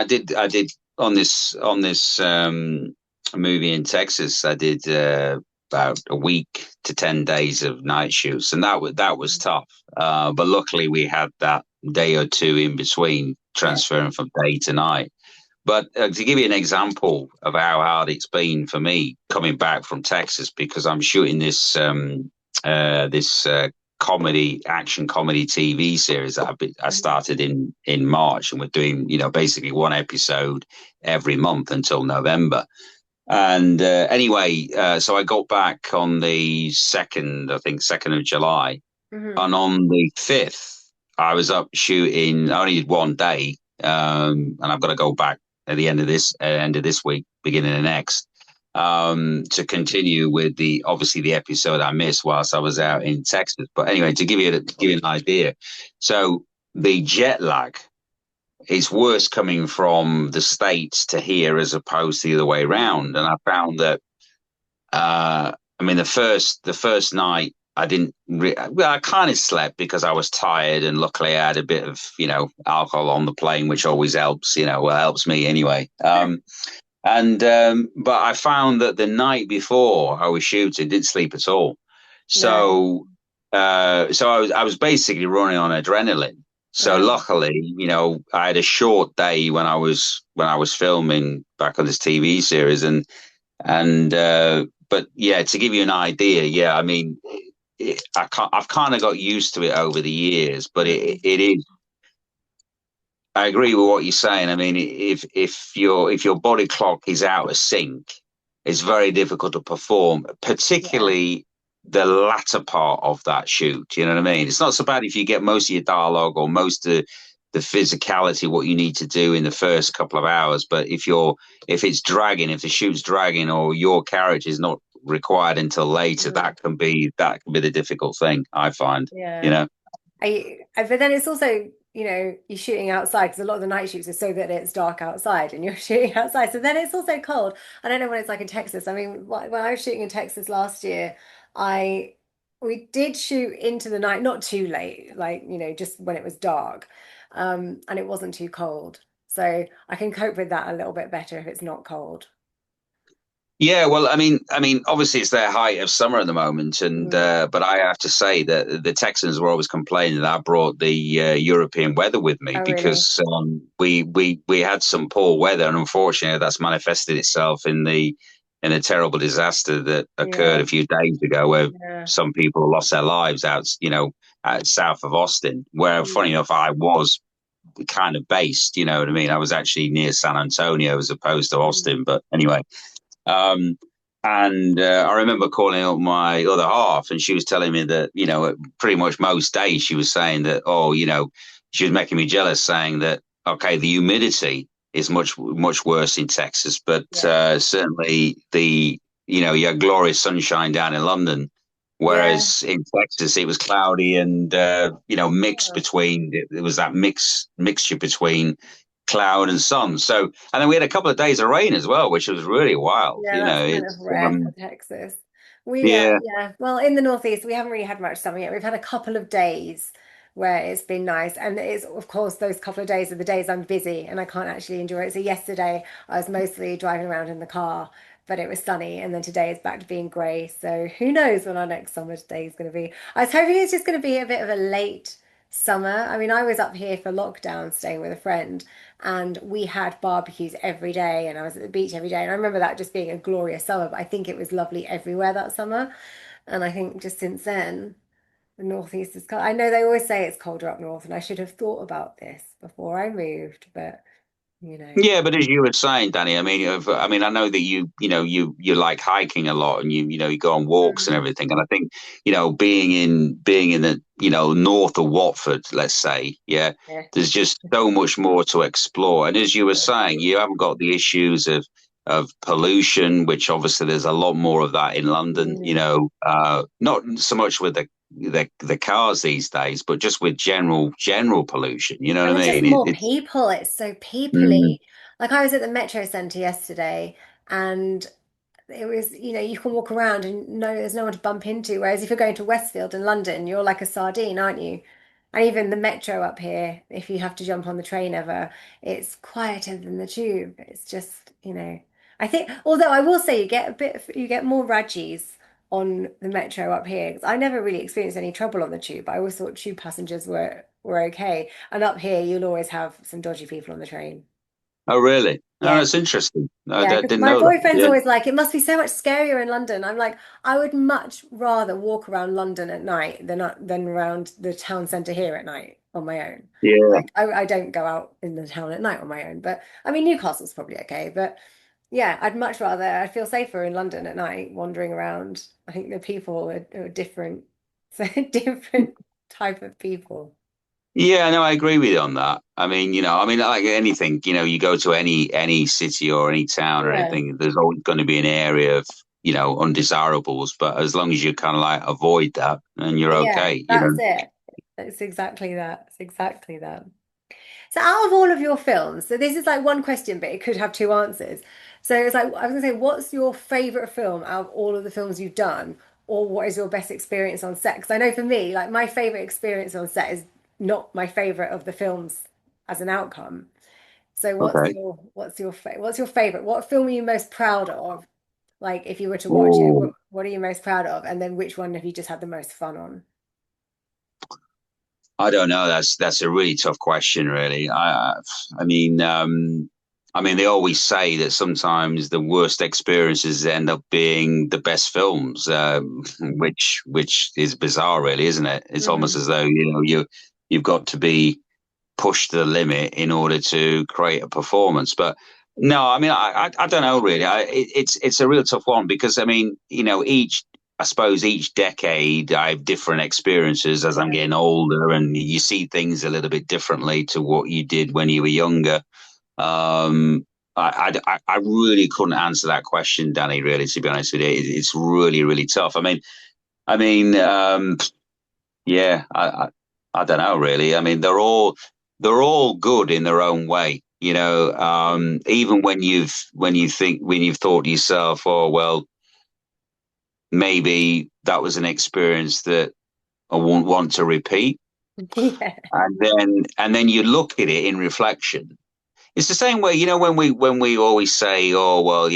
did on this movie in Texas. I did about a week to 10 days of night shoots, and that was tough. But luckily, we had that day or two in between Yeah. transferring from day to night. But to give you an example of how hard it's been for me coming back from Texas, because I'm shooting this action comedy TV series that I Mhm. started in March, and we're doing basically one episode every month until November. And anyway, so I got back on the second, I think 2nd of July, Mhm. and on the 5th, I was up shooting. I only did one day, and I've got to go back at the end of this week, beginning of next, to continue with obviously the episode I missed whilst I was out Mhm. in Texas. But anyway, to give you an idea, so the jet lag is worse coming from the States to here as opposed to the other way Mhm. around, and I found that. I mean, the first night. I didn't well, I kind of slept because I was tired, and luckily I had a bit of, alcohol on the plane, which always helps, well, helps me anyway. And but I found that the night before I was shooting, didn't sleep at all. No. So I was basically running on adrenaline. So Um, luckily, I had a short day when I was filming back on this TV series, and but yeah, to give you an idea, yeah, I mean, I've kind of got used to it over the years, but mm, it is. I agree with what you're saying. I mean, if your body clock is out of sync, it's very difficult to perform, yeah. particularly the latter part of that shoot. You know what I mean? It's not so bad if you get most of your dialogue or most of the physicality, what you need to do in the first couple of hours. But if it's dragging, if the shoot's dragging, or your character is not required until later, Mm, that can be the difficult thing, I find. You yeah. know. But then it's also, you're shooting outside because a lot of the night shoots are so that it's dark outside and you're shooting outside. So then it's also cold. I don't know what it's like in Texas. I mean, when I was shooting in Texas last year, I we did shoot into the night, not too late, like, just when it was dark. And it wasn't too cold. So I can cope with that a little bit better if it's not cold. Yeah, well, obviously it's their height of summer at the moment, and Mm. but I have to say that the Texans were always complaining that I brought the European weather with me Oh, really? because we had some poor weather, and unfortunately that's manifested itself in a terrible disaster that occurred Yeah. a few days ago, where Yeah. some people lost their lives out south of Austin, where funny Mm. enough I was kind of based. You know what I mean? I was actually near San Antonio as opposed to Mm. Austin, but anyway. Um, and I remember calling up my other half, and she was telling me that, pretty much most days she was saying that, oh, she was making me jealous, saying that, okay, the humidity is much, much worse in Texas, but Yeah. certainly you had glorious sunshine down in London. Yeah. Whereas in Texas, it was cloudy and, mixed Oh. between, it was that mixture between cloud and sun. So, and then we had a couple of days of rain as well, which was really wild. Yeah, that's kind of It's rare for Texas. yeah, Yeah, well, in the Northeast, we haven't really had much summer yet. We've had a couple of days where it's been nice. And it's, of course, those couple of days are the days I'm busy and I can't actually enjoy it. So yesterday, I was mostly driving around in the car, but it was sunny. And then today is back to being grey. So who knows when our next summer day is going to be. I was hoping it's just going to be a bit of a late summer. I mean, I was up here for lockdown staying with a friend and we had barbecues every day and I was at the beach every day and I remember that just being a glorious summer, but I think it was lovely everywhere that summer. And I think just since then the northeast is cold. I know they always say it's colder up north and I should have thought about this before I moved, but you know. yeah. But as you were saying, Danny, I know that you like hiking a lot, and you go on walks and Mm, everything. And I think being in the north of Watford, let's say, yeah, yeah, there's just so much more to explore. And as you were saying, you haven't got the issues of pollution, which obviously there's a lot more of that in London. mm. Not so much with the cars these days, but just with general pollution. You know And what there's I just mean? more people. It's so Mm, peoply. Like I was at the Metro Centre yesterday and it was, you can walk around and no, there's no one to bump into. Whereas if you're going to Westfield in London, you're like a sardine, aren't you? And even the metro up here, if you have to jump on the train ever, it's quieter than the tube. It's just, I think, although I will say you get more Rajis on the metro up here. 'Cause I never really experienced any trouble on the tube. I always thought tube passengers were okay. And up here, you'll always have some dodgy people on the train. oh, really? Oh, Yeah. that's interesting. I Yeah, because didn't my know that. boyfriend's Yeah. always like, it must be so much scarier in London. I'm like, I would much rather walk around London at night than around the town centre here at night on my own. Yeah. Like, I don't go out in the town at night on my own. But I mean, Newcastle's probably okay. But yeah, I feel safer in London at night wandering around. I think the people are different. So different type of people. Yeah, no, I agree with you on that. Like anything, you go to any city or any town or Yeah. anything, there's always going to be an area of, undesirables. But as long as you kind of like avoid that, then you're Yeah, okay, that's it. It's exactly that. It's exactly that. So out of all of your films, so this is like one question, but it could have two answers. So it's like I was gonna say, what's your favorite film out of all of the films you've done, or what is your best experience on set? Because I know for me, like my favorite experience on set is not my favorite of the films as an outcome. So Okay. what's your favorite? What film are you most proud of? Like if you were to watch it, Oh, what are you most proud of? And then which one have you just had the most fun on? I don't know. That's a really tough question, really. I mean, I mean, they always say that sometimes the worst experiences end up being the best films, which is bizarre, really, isn't it? It's almost Hmm. as though you've got to be pushed to the limit in order to create a performance. But no, I mean, I don't know really. It's a real tough one because I mean, I suppose each decade I have different experiences as I'm Yeah. getting older, and you see things a little bit differently to what you did when you were younger. Um, I really couldn't answer that question, Danny. Really, to be honest with you, it's really really tough. I mean, yeah, I don't know really. I mean, they're all good in their own way. Even when you've thought to yourself, oh well, maybe that was an experience that I won't want to repeat, Yeah. and then you look at it in reflection. It's the same way, when we always say, oh well,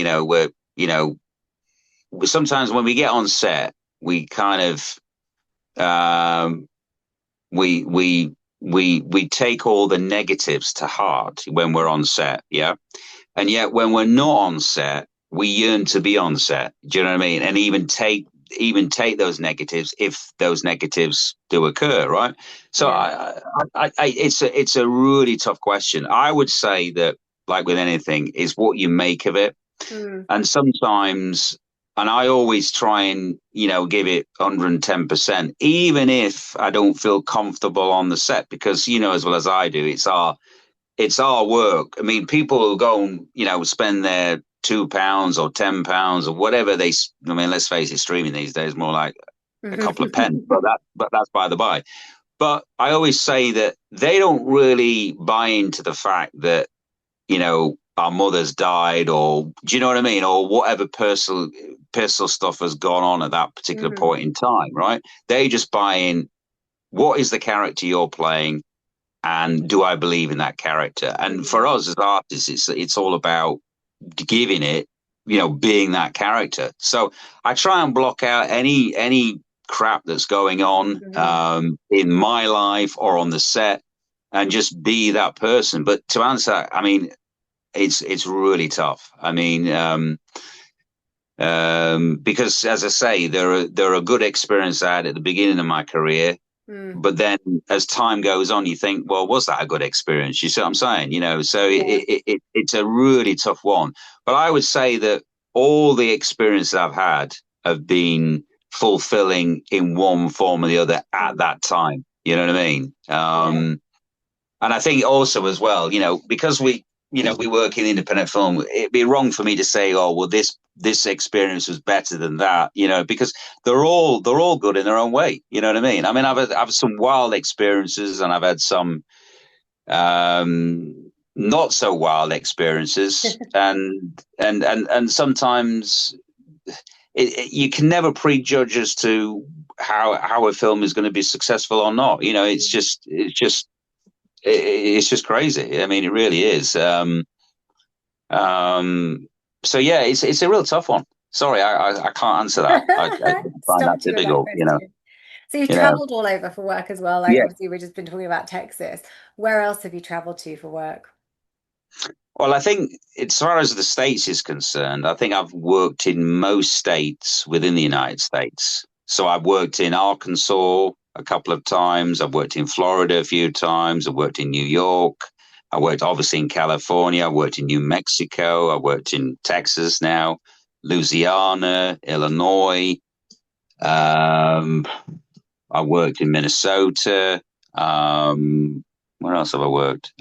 sometimes when we get on set, we kind of um, we take all the negatives to heart when we're on set, yeah. And yet when we're not on set, we yearn to be on set. Do you know what I mean? And even take those negatives if those negatives do occur, right? So Yeah. it's a really tough question. I would say that, like with anything, is what you make of it. Mm. And sometimes, and I always try and, give it 110%, even if I don't feel comfortable on the set, because, as well as I do, it's our work. I mean, people who go and, spend their £2 or £10 or whatever I mean, let's face it, streaming these days more like a couple of pence, but that's by the by. But I always say that they don't really buy into the fact that, our mother's died, or do you know what I mean? Or whatever personal stuff has gone on at that particular Hmm. point in time, right? They just buy in, what is the character you're playing, and do I believe in that character? And Hmm. for us as artists, it's all about giving it, being that character. So I try and block out any crap that's going on Hmm. in my life or on the set, and just be that person. But to answer, I mean, it's really tough. I mean, because as I say, there are good experiences I had at the beginning of my career, Mm. but then as time goes on, you think, well, was that a good experience? You see what I'm saying? So Yeah. it's a really tough one. But I would say that all the experiences I've had have been fulfilling in one form or the other at Mm. that time. You know what I mean? Yeah. And I think also as well, because we work in independent film, it'd be wrong for me to say, oh, well, this experience was better than that, because they're all good in their own way. You know what I mean? I mean, I've had some wild experiences, and I've had some not so wild experiences, and sometimes you can never prejudge as to how a film is going to be successful or not. It's just crazy. I mean, it really is. Um, so yeah, it's a real tough one. Sorry, I can't answer that. I find that Stumped you with that difficult. question. So you've You know. traveled all over for work as well. Like Yeah. obviously we've just been talking about Texas. Where else have you traveled to for work? Well, I think as far as the states is concerned, I think I've worked in most states within the United States. So I've worked in Arkansas a couple of times. I've worked in Florida a few times. I've worked in New York. I worked obviously in California. I worked in New Mexico. I worked in Texas now, Louisiana, Illinois. Um, I worked in Minnesota. Where else have I worked?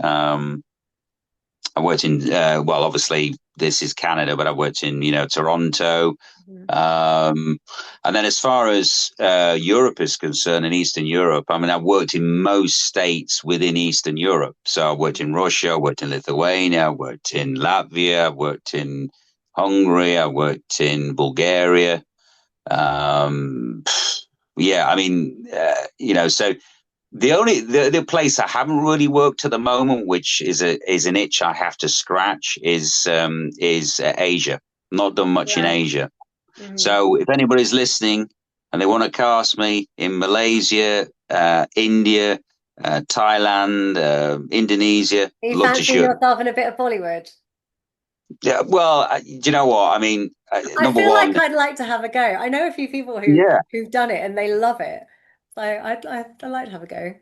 I worked in, well, obviously this is Canada, but I worked in, Toronto. Mhm. Um, and then as far as Europe is concerned, in Eastern Europe, I mean, I've worked in most states within Eastern Europe. So I worked in Russia, I worked in Lithuania, I worked in Latvia, I worked in Hungary, I worked in Bulgaria. Um, yeah, I mean, so the place I haven't really worked at the moment, which is an itch I have to scratch, is Asia. Not done much in Yeah. Asia. Hmm. So if anybody's listening and they want to cast me in Malaysia, India, Thailand, Indonesia, Are you love to fancying shoot. yourself in a bit of Bollywood? Yeah, well, do you know what? I mean, I number feel one, like I'd like to have a go. I know a few people yeah. who've done it and they love it. So I'd like to have a go.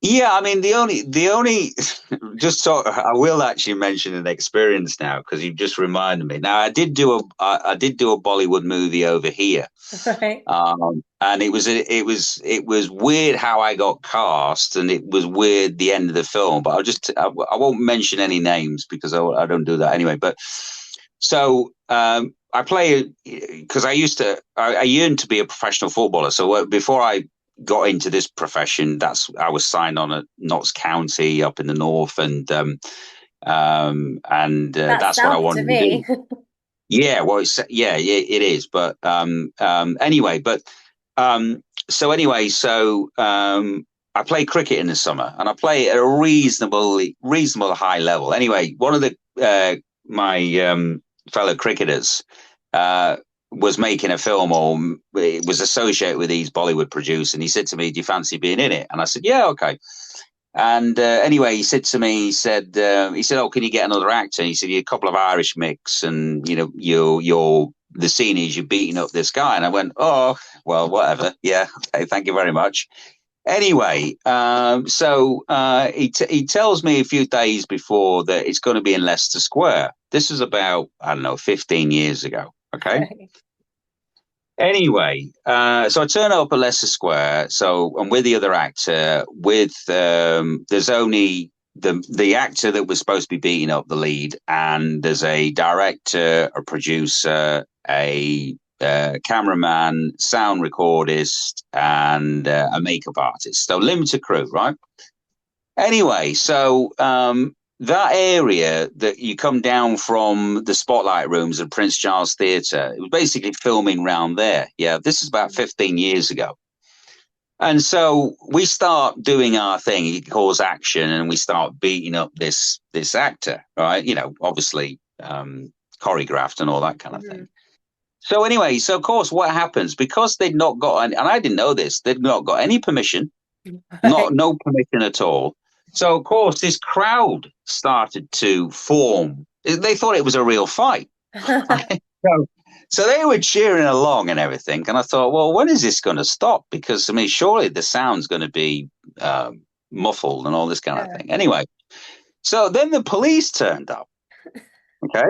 Yeah, I mean the only just so I will actually mention an experience now because you've just reminded me. Now I did do a Bollywood movie over here, Right. and it was weird how I got cast, and it was weird the end of the film. But I won't mention any names because I don't do that anyway. But so I play because I yearned to be a professional footballer. So before I got into this profession, I was signed on at Notts County up in the north, and That's that's what I south to wanted to me. do. Yeah, well, yeah, it is. But anyway, so anyway, I play cricket in the summer, and I play at a reasonable high level. Anyway, one of the my fellow cricketers uh, was making a film, or it was associated with these Bollywood producers, and he said to me, "Do you fancy being in it?" And I said, "Yeah, okay." And anyway, he said to me, he said, "Oh, can you get another actor?" And he said, "You're a couple of Irish mix, and you're the scene is you're beating up this guy." And I went, "Oh, well, whatever. Yeah, okay, thank you very much." Anyway, he tells me a few days before that it's going to be in Leicester Square. This was about, I don't know, 15 years ago. Okay. Right. Anyway, so I turn up at Leicester Square. So I'm with the other actor. There's only the actor that was supposed to be beating up the lead, and there's a director, a producer, a cameraman, sound recordist, and a makeup artist. So limited crew, right? Anyway, that area that you come down from the spotlight rooms of Prince Charles Theatre, it was basically filming round there. Yeah, this is about 15 years ago. And so we start doing our thing. He calls action, and we start beating up this actor, right? Obviously choreographed and all that kind of Hmm. thing. So anyway, so of course, what happens because they'd not got any, and I didn't know this, they'd not got any permission, not Right. no permission at all. So of course, this crowd started to form. They thought it was a real fight. So, so they were cheering along and everything, and I thought, well, when is this going to stop? Because I mean, surely the sound's going to be muffled and all this kind of Yeah. thing. Anyway, so then the police turned up, okay,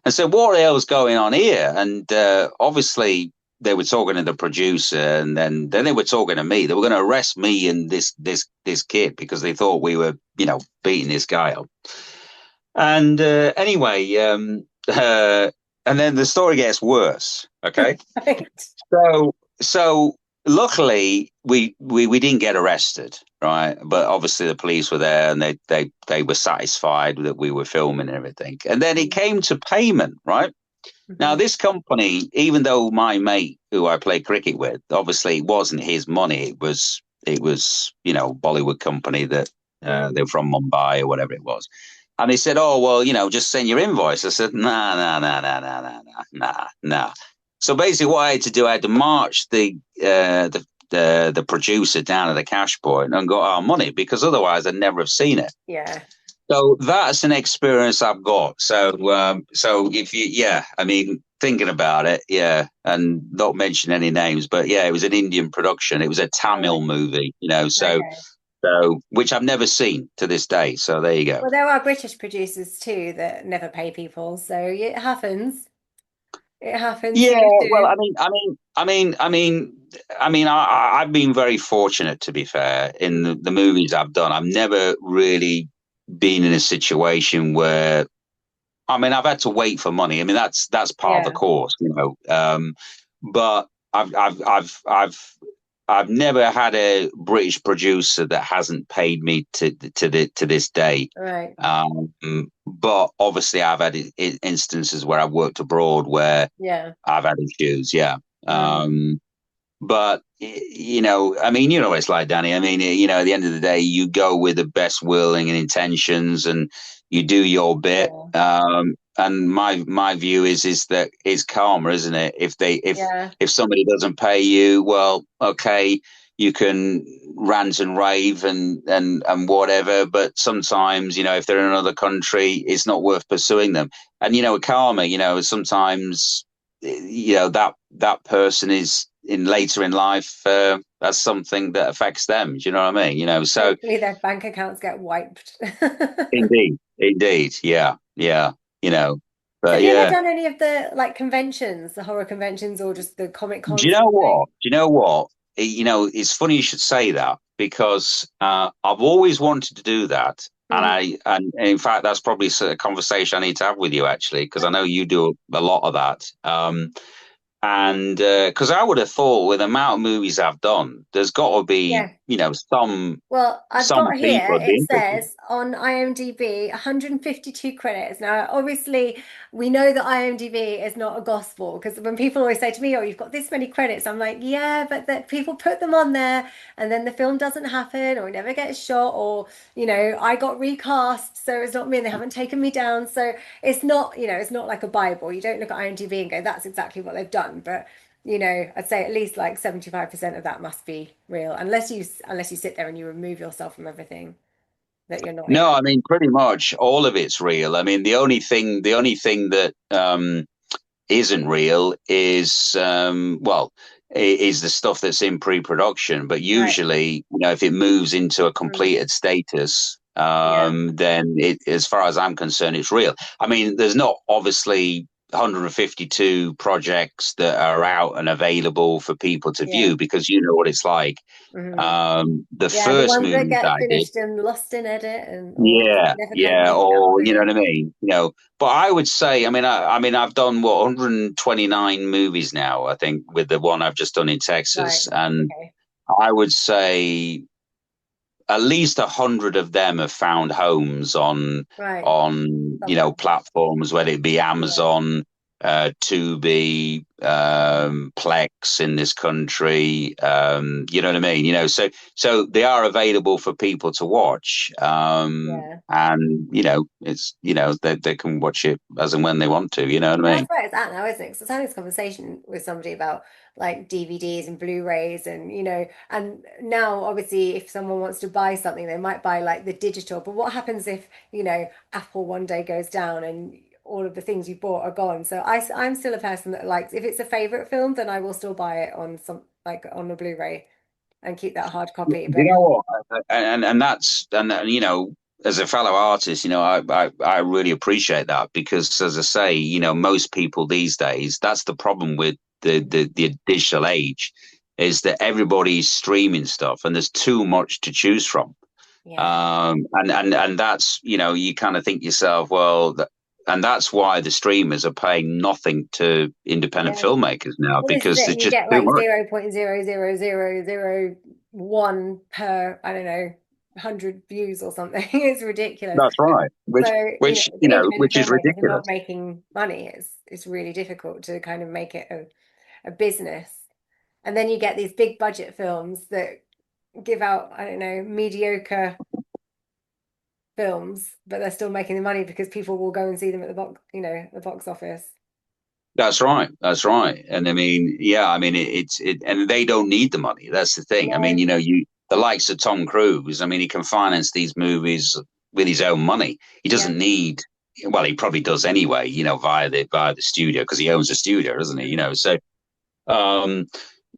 and said, "What the hell's going on here?" And obviously, they were talking to the producer, and then they were talking to me. They were going to arrest me and this kid because they thought we were, beating this guy up. And anyway, and then the story gets worse. Okay, Right. so luckily we didn't get arrested, right? But obviously the police were there, and they were satisfied that we were filming and everything. And then it came to payment, right? Now, Hmm. this company, even though my mate, who I play cricket with, obviously it wasn't his money. It was Bollywood company that they Mm. were from Mumbai or whatever it was. And they said, "Oh, well, just send your invoice." I said, "Nah, nah, nah, nah, nah, nah, nah, nah, nah." So basically, what I had to do, I had to march the producer down to the cash point and got our money because otherwise I'd never have seen it. Yeah. So that's an experience I've got. So if yeah, I mean, thinking about it, yeah, and not mention any names, but yeah, it was an Indian production. It was a Right. Tamil movie, Okay. so which I've never seen to this day. So there you go. Well, there are British producers too that never pay people, so it happens. It happens to Yeah, you well, too. I've been very fortunate to be fair in the movies I've done. I've never really been in a situation where I've had to wait for money. I mean, that's part of the Yeah. course. But I've never had a British producer that hasn't paid me to this day. Right. But obviously, I've had instances where I've worked abroad where Yeah. I've had issues. Yeah. Mm. But I mean, you know what it's like, Danny. I mean, at the end of the day, you go with the best willing and intentions, and you do your bit. Yeah. And my view is that it's karma, isn't it? Yeah. If somebody doesn't pay you, well, okay, you can rant and rave and whatever. But sometimes, if they're in another country, it's not worth pursuing them. And karma, sometimes that person is in later in life, that's something that affects them. Do you know what I mean? So Hopefully their bank accounts get wiped. indeed, yeah, yeah, you know, So but have you ever yeah. done any of the like conventions, the horror conventions, or just the Comic Do you Cons and know things? what? Do you know what? It's funny you should say that because I've always wanted to do that, and Hmm. in fact that's probably a conversation I need to have with you actually because I know you do a lot of that. And because I would have thought with the amount of movies I've done, there's got to be, Yeah. Well, I've some got people here, would be it interested. says on IMDb 152 credits. Now, obviously, we know that IMDb is not a gospel because when people always say to me, "Oh, you've got this many credits," I'm like, "Yeah, but that people put them on there and then the film doesn't happen or it never gets shot or, I got recast, so it's not me and they haven't taken me down." So it's not, it's not like a Bible. You don't look at IMDb and go, "That's exactly what they've done." But I'd say at least like 75% of that must be real, unless you sit there and you remove yourself from everything that you're not in No, that. I mean pretty much all of it's real. I mean the only thing that isn't real is is the stuff that's in pre-production. But Right. usually, if it moves into a Mm. completed status, Yeah. then as far as I'm concerned, it's real. I mean, there's not obviously 152 projects that are out and available for people to Yeah. view because you know what it's like. Hmm. The Yeah, the first ones that movies get I did. finished and lost in edit and or just Yeah, never kind of yeah, make it out or you know really. what I mean, But I would say, I mean, I've done what 129 movies now, I think, with the one I've just done in Right. Texas, and Okay. I would say at least 100 of them have found homes on Right. on Somewhere. platforms, whether it be Yeah. Amazon, Tubi, Plex in this country. You know what I mean? So they are available for people to watch. Yeah. And it's they can watch it as and when they want to. You know what And I that's mean? where it's at now, isn't it? 'Cause I was having this conversation with somebody about like DVDs and Blu-rays and now obviously if someone wants to buy something, they might buy like the digital. But what happens if, Apple one day goes down and all of the things you bought are gone? So I'm still a person that likes if it's a favorite film, then I will still buy it on some like on a Blu-ray and keep that hard copy. You But if know what? And that's and as a fellow artist, I really appreciate that because, as I say, most people these days, that's the problem with the digital age, is that everybody's streaming stuff and there's too much to choose from. yeah. And that's you kind of think yourself, well, and that's why the streamers are paying nothing to independent Yeah. filmmakers now Well, this is because it. there's And you just get too like much. 0.00001 per, I don't know, 100 views or something. It's ridiculous. That's right. So, Which the independent which is filmmakers are not ridiculous. making money. It's really difficult to kind of make it a business. And then you get these big budget films that give out, I don't know, mediocre films, but they're still making the money because people will go and see them at the box office. That's right. That's right. And I mean, yeah, I mean, and they don't need the money. That's the thing. I mean, No, the likes of Tom Cruise. I mean, he can finance these movies with his own money. He yeah. doesn't need. Well, he probably does anyway. Via the studio because he owns a studio, doesn't he? Mm. So, um,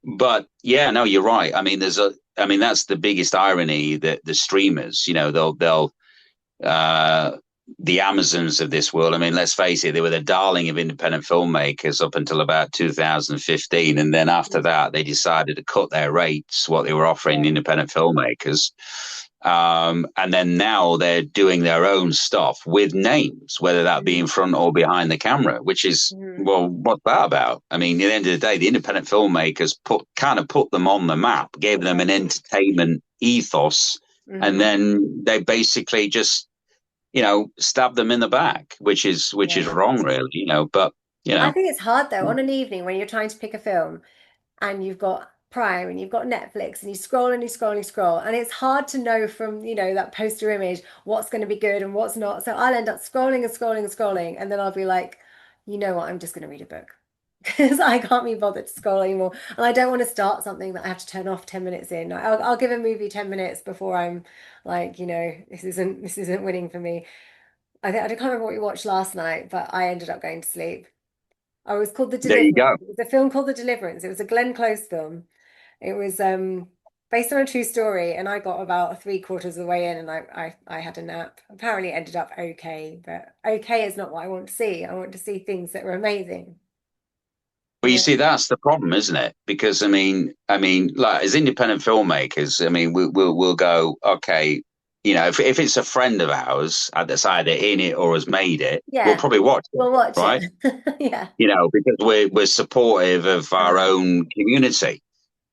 but yeah, no, you're right. I mean, I mean, that's the biggest irony that the streamers, they'll uh, the Amazons of this world. I mean, let's face it, they were the darling of independent filmmakers up until about 2015. And then after Mm. that, they decided to cut their rates, what they were offering Yeah. independent filmmakers. And then now they're doing their own stuff with names, whether that be in Mm. front or behind the camera, which is, Mm. well, what's that about? I mean, at the end of the day, the independent filmmakers put them on the map, gave them Yeah. an entertainment ethos, and Hmm. then they basically just stab them in the back, which is Yeah. wrong, really. But you I know. think it's hard though on an evening when you're trying to pick a film and you've got Prime and you've got Netflix and you scroll and you scroll and you scroll and it's hard to know from, that poster image what's going to be good and what's not. So I'll end up scrolling and scrolling and scrolling and then I'll be like, you know what, I'm just going to read a book because I can't be bothered to scroll anymore. And I don't want to start something that I have to turn off 10 minutes in. I'll give a movie 10 minutes before I'm like, this isn't winning for me. I can't remember what we watched last night, but I ended up going to sleep. Oh, it was called The There you Deliverance. go. It was a film called The Deliverance. It was a Glenn Close film. It was based on a true story, and I got about three-quarters of the way in, and I had a nap. Apparently, it ended up okay, but okay is not what I want to see. I want to see things that were amazing. Well, You you know? see, that's the problem, isn't it? Because I mean, like as independent filmmakers, I mean, we'll go, okay, if it's a friend of ours that's either in it or has made it, we'll Yeah, probably watch it, we'll watch it. right? Yeah, Because we're supportive of our 100%. own community.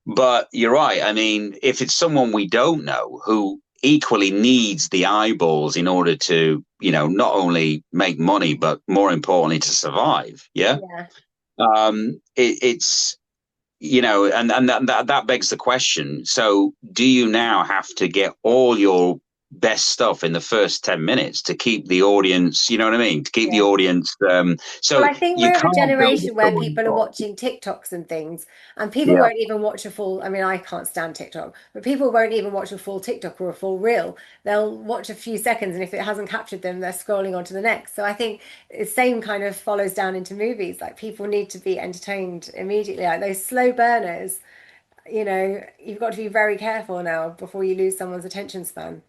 But you're right. I mean, if it's someone we don't know who equally needs the eyeballs in order to, not only make money, but more importantly, to survive, yeah, Yeah, it's and that begs the question. So, do you now have to get all your best stuff in the first 10 minutes to keep the audience? You know what I mean? To keep the yeah. audience. Well, So I think you we're of a can't build a generation where story. people are watching TikToks and things, and people Yeah, won't even watch a full. I mean, I can't stand TikTok, but people won't even watch a full TikTok or a full reel. They'll watch a few seconds, and if it hasn't captured them, they're scrolling on to the next. So I think the same kind of follows down into movies. Like people need to be entertained immediately. Like those slow burners, you've got to be very careful now before you lose someone's attention span.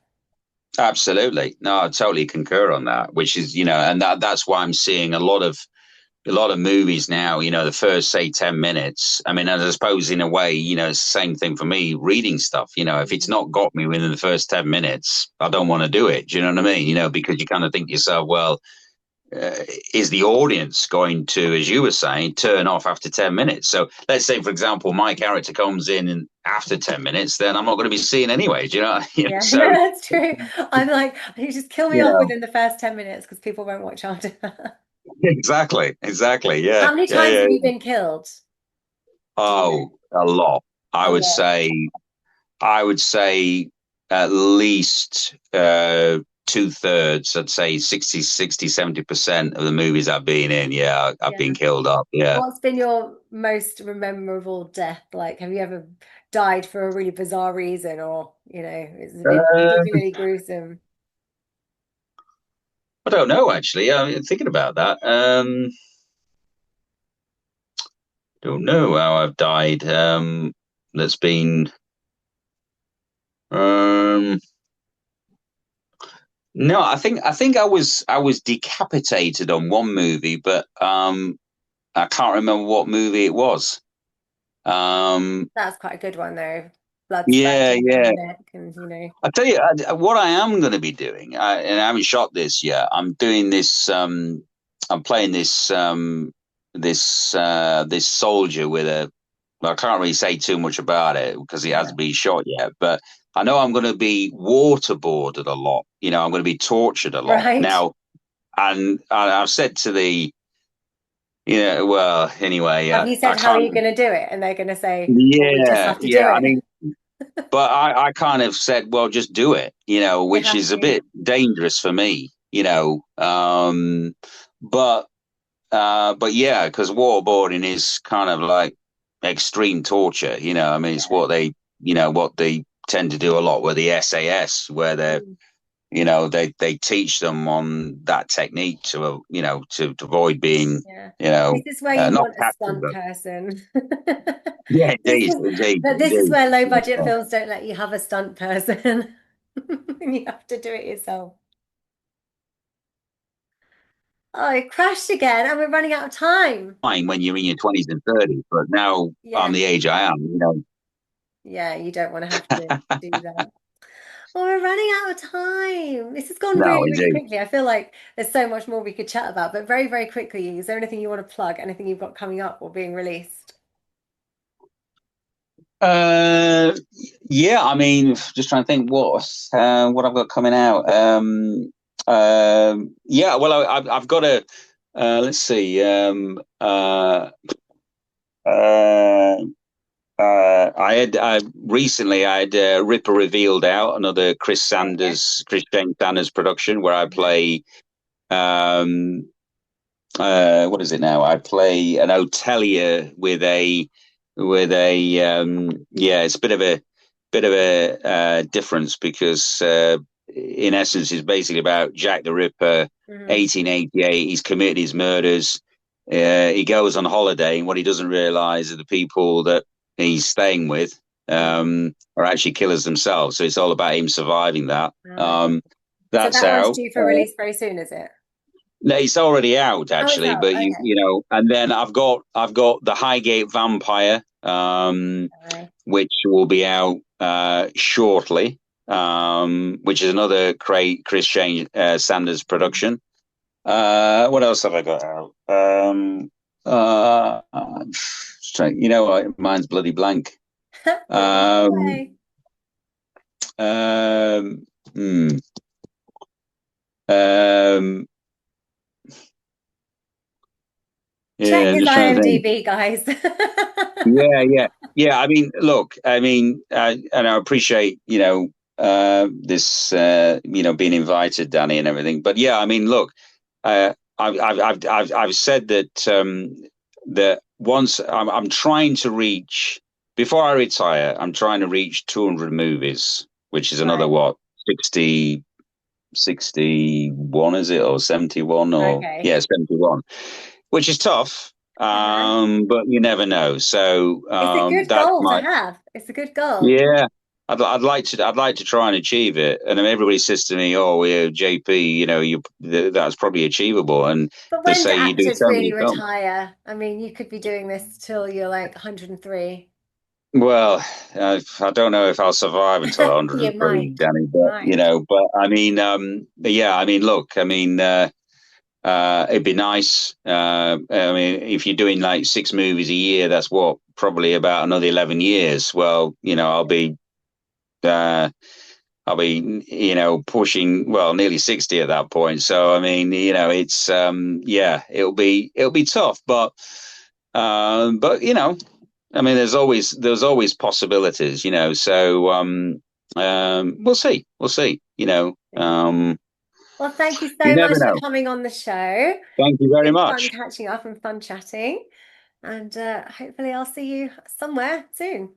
absolutely. No, I totally concur on that. Which is, and that's why I'm seeing a lot of movies now, the first say 10 minutes. I mean, and I suppose in a way, it's the same thing for me reading stuff. If it's Mhm. not got me within the first 10 minutes, I don't want to do it. Do you know what I mean? Because you kind of think to yourself, well, uh, is the audience going to, as you were saying, turn off after 10 minutes? So let's say, for example, my character comes in and after 10 minutes, then I'm not going to be seeing anyway. Do you know? Yeah, no, So, that's true. I'm like, you just kill me you off know, within the first 10 minutes because people won't watch after. exactly, exactly. Yeah, How many yeah, times yeah. have you been killed? Do you know? Oh, a lot. I A would lot. say I would say at least two-thirds. I'd say 60, 60, 70% of the movies I've been in, yeah, I've been Yeah. killed up. Yeah. What's been your most memorable death? Like, have you ever died for a really bizarre reason or, it's been Uh, particularly gruesome? I don't know actually. I'm thinking about that. Don't know how I've died. That's been um no, I think I was decapitated on one movie, but I can't remember what movie it was. Um That's quite a good one, though. Blood yeah, spurting from yeah. the neck and. I tell you what I am going to be doing, and I haven't shot this yet. I'm doing this. I'm playing this soldier with a. Well, I can't really say too much about it because it Yeah. hasn't been shot yet. But I know I'm going to be waterboarded a lot. I'm going to be tortured a lot Right. now. And I've said to well, anyway, Have you I said how are can't. you going to do it? And they're going to say, well, we just Yeah, have to do yeah. I it. mean, but I kind of said, well, just do it, You which have is a to. bit dangerous for me. But but yeah, because waterboarding is kind of like extreme torture. I mean, it's Yeah. what they tend to do a lot with the SAS, where Mm. they teach them on that technique to avoid being Yeah. This is where you not want a captured, stunt but person. yeah, This indeed, is, indeed, but this is indeed. where low budget films don't let you have a stunt person. You have to do it yourself. Oh, it crashed again and we're running out of time. Fine when you're in your 20s and 30s, but now I'm Yeah. the age I am. Yeah, you don't want to have to do that. Oh, we're running out of time. This has gone No, really, really indeed. quickly. I feel like there's so much more we could chat about, but very, very quickly, is there anything you want to plug? Anything you've got coming up or being released? Uh, yeah, I mean, just trying to think what I've got coming out. Yeah, well, I've got a let's see. Uh, I recently I had Ripper Revealed out, another Okay, yeah. Chris James Sanders production where I Uh-huh. play um what is it now? I play an hotelier with a it's a bit of a difference because in essence it's basically about Jack the Ripper, Hmm. 1888. He's committed his murders. He goes on holiday, and what he doesn't realize are the people that he's staying with Mm. are actually killers themselves. So it's all about him surviving that. Okay. So That's that one's how. due for release very soon, is it? No, it's already out Oh, it's actually, out. but Okay. and then I've got the Highgate Vampire, Okay. which will be out shortly, which is another Chris Shane Sanders Mm. production. What else have I got out? Mine's bloody blank. That's Um, okay. um, hmm, um, Check yeah, I'm his just trying to think. IMDb, guys. Yeah, yeah, yeah. I mean, look, I mean, and I appreciate, this, being invited, Danny, and everything. But yeah, I mean, look, I've said that once I'm trying to reach before I retire, I'm trying to reach 200 movies, which is another Right. what 61 is it or 71 or Okay. yeah 71, which is tough. Uh-huh. But you never know. So It's a good that's goal to my have. It's a good goal. yeah. I'd like to try and achieve it. And then everybody says to me, "Oh, yeah, JP, that's probably achievable." And But they when do say you do actors so really many films. retire? I mean, you could be doing this till you're like 103. Well, I don't know if I'll survive until You 103, might. Danny. You But might. I mean, yeah. I mean, look, I mean. It'd be nice. I mean, if you're doing like 6 movies a year, that's what probably about another 11 years. Well, uh, I'll be, pushing well nearly 60 at that point. So I mean, it's yeah, it'll be tough, but I mean, there's always possibilities. So we'll see. Well, thank you You so never much for know. coming on the show. Thank you It's very been fun much. catching up and fun chatting. And hopefully I'll see you somewhere soon.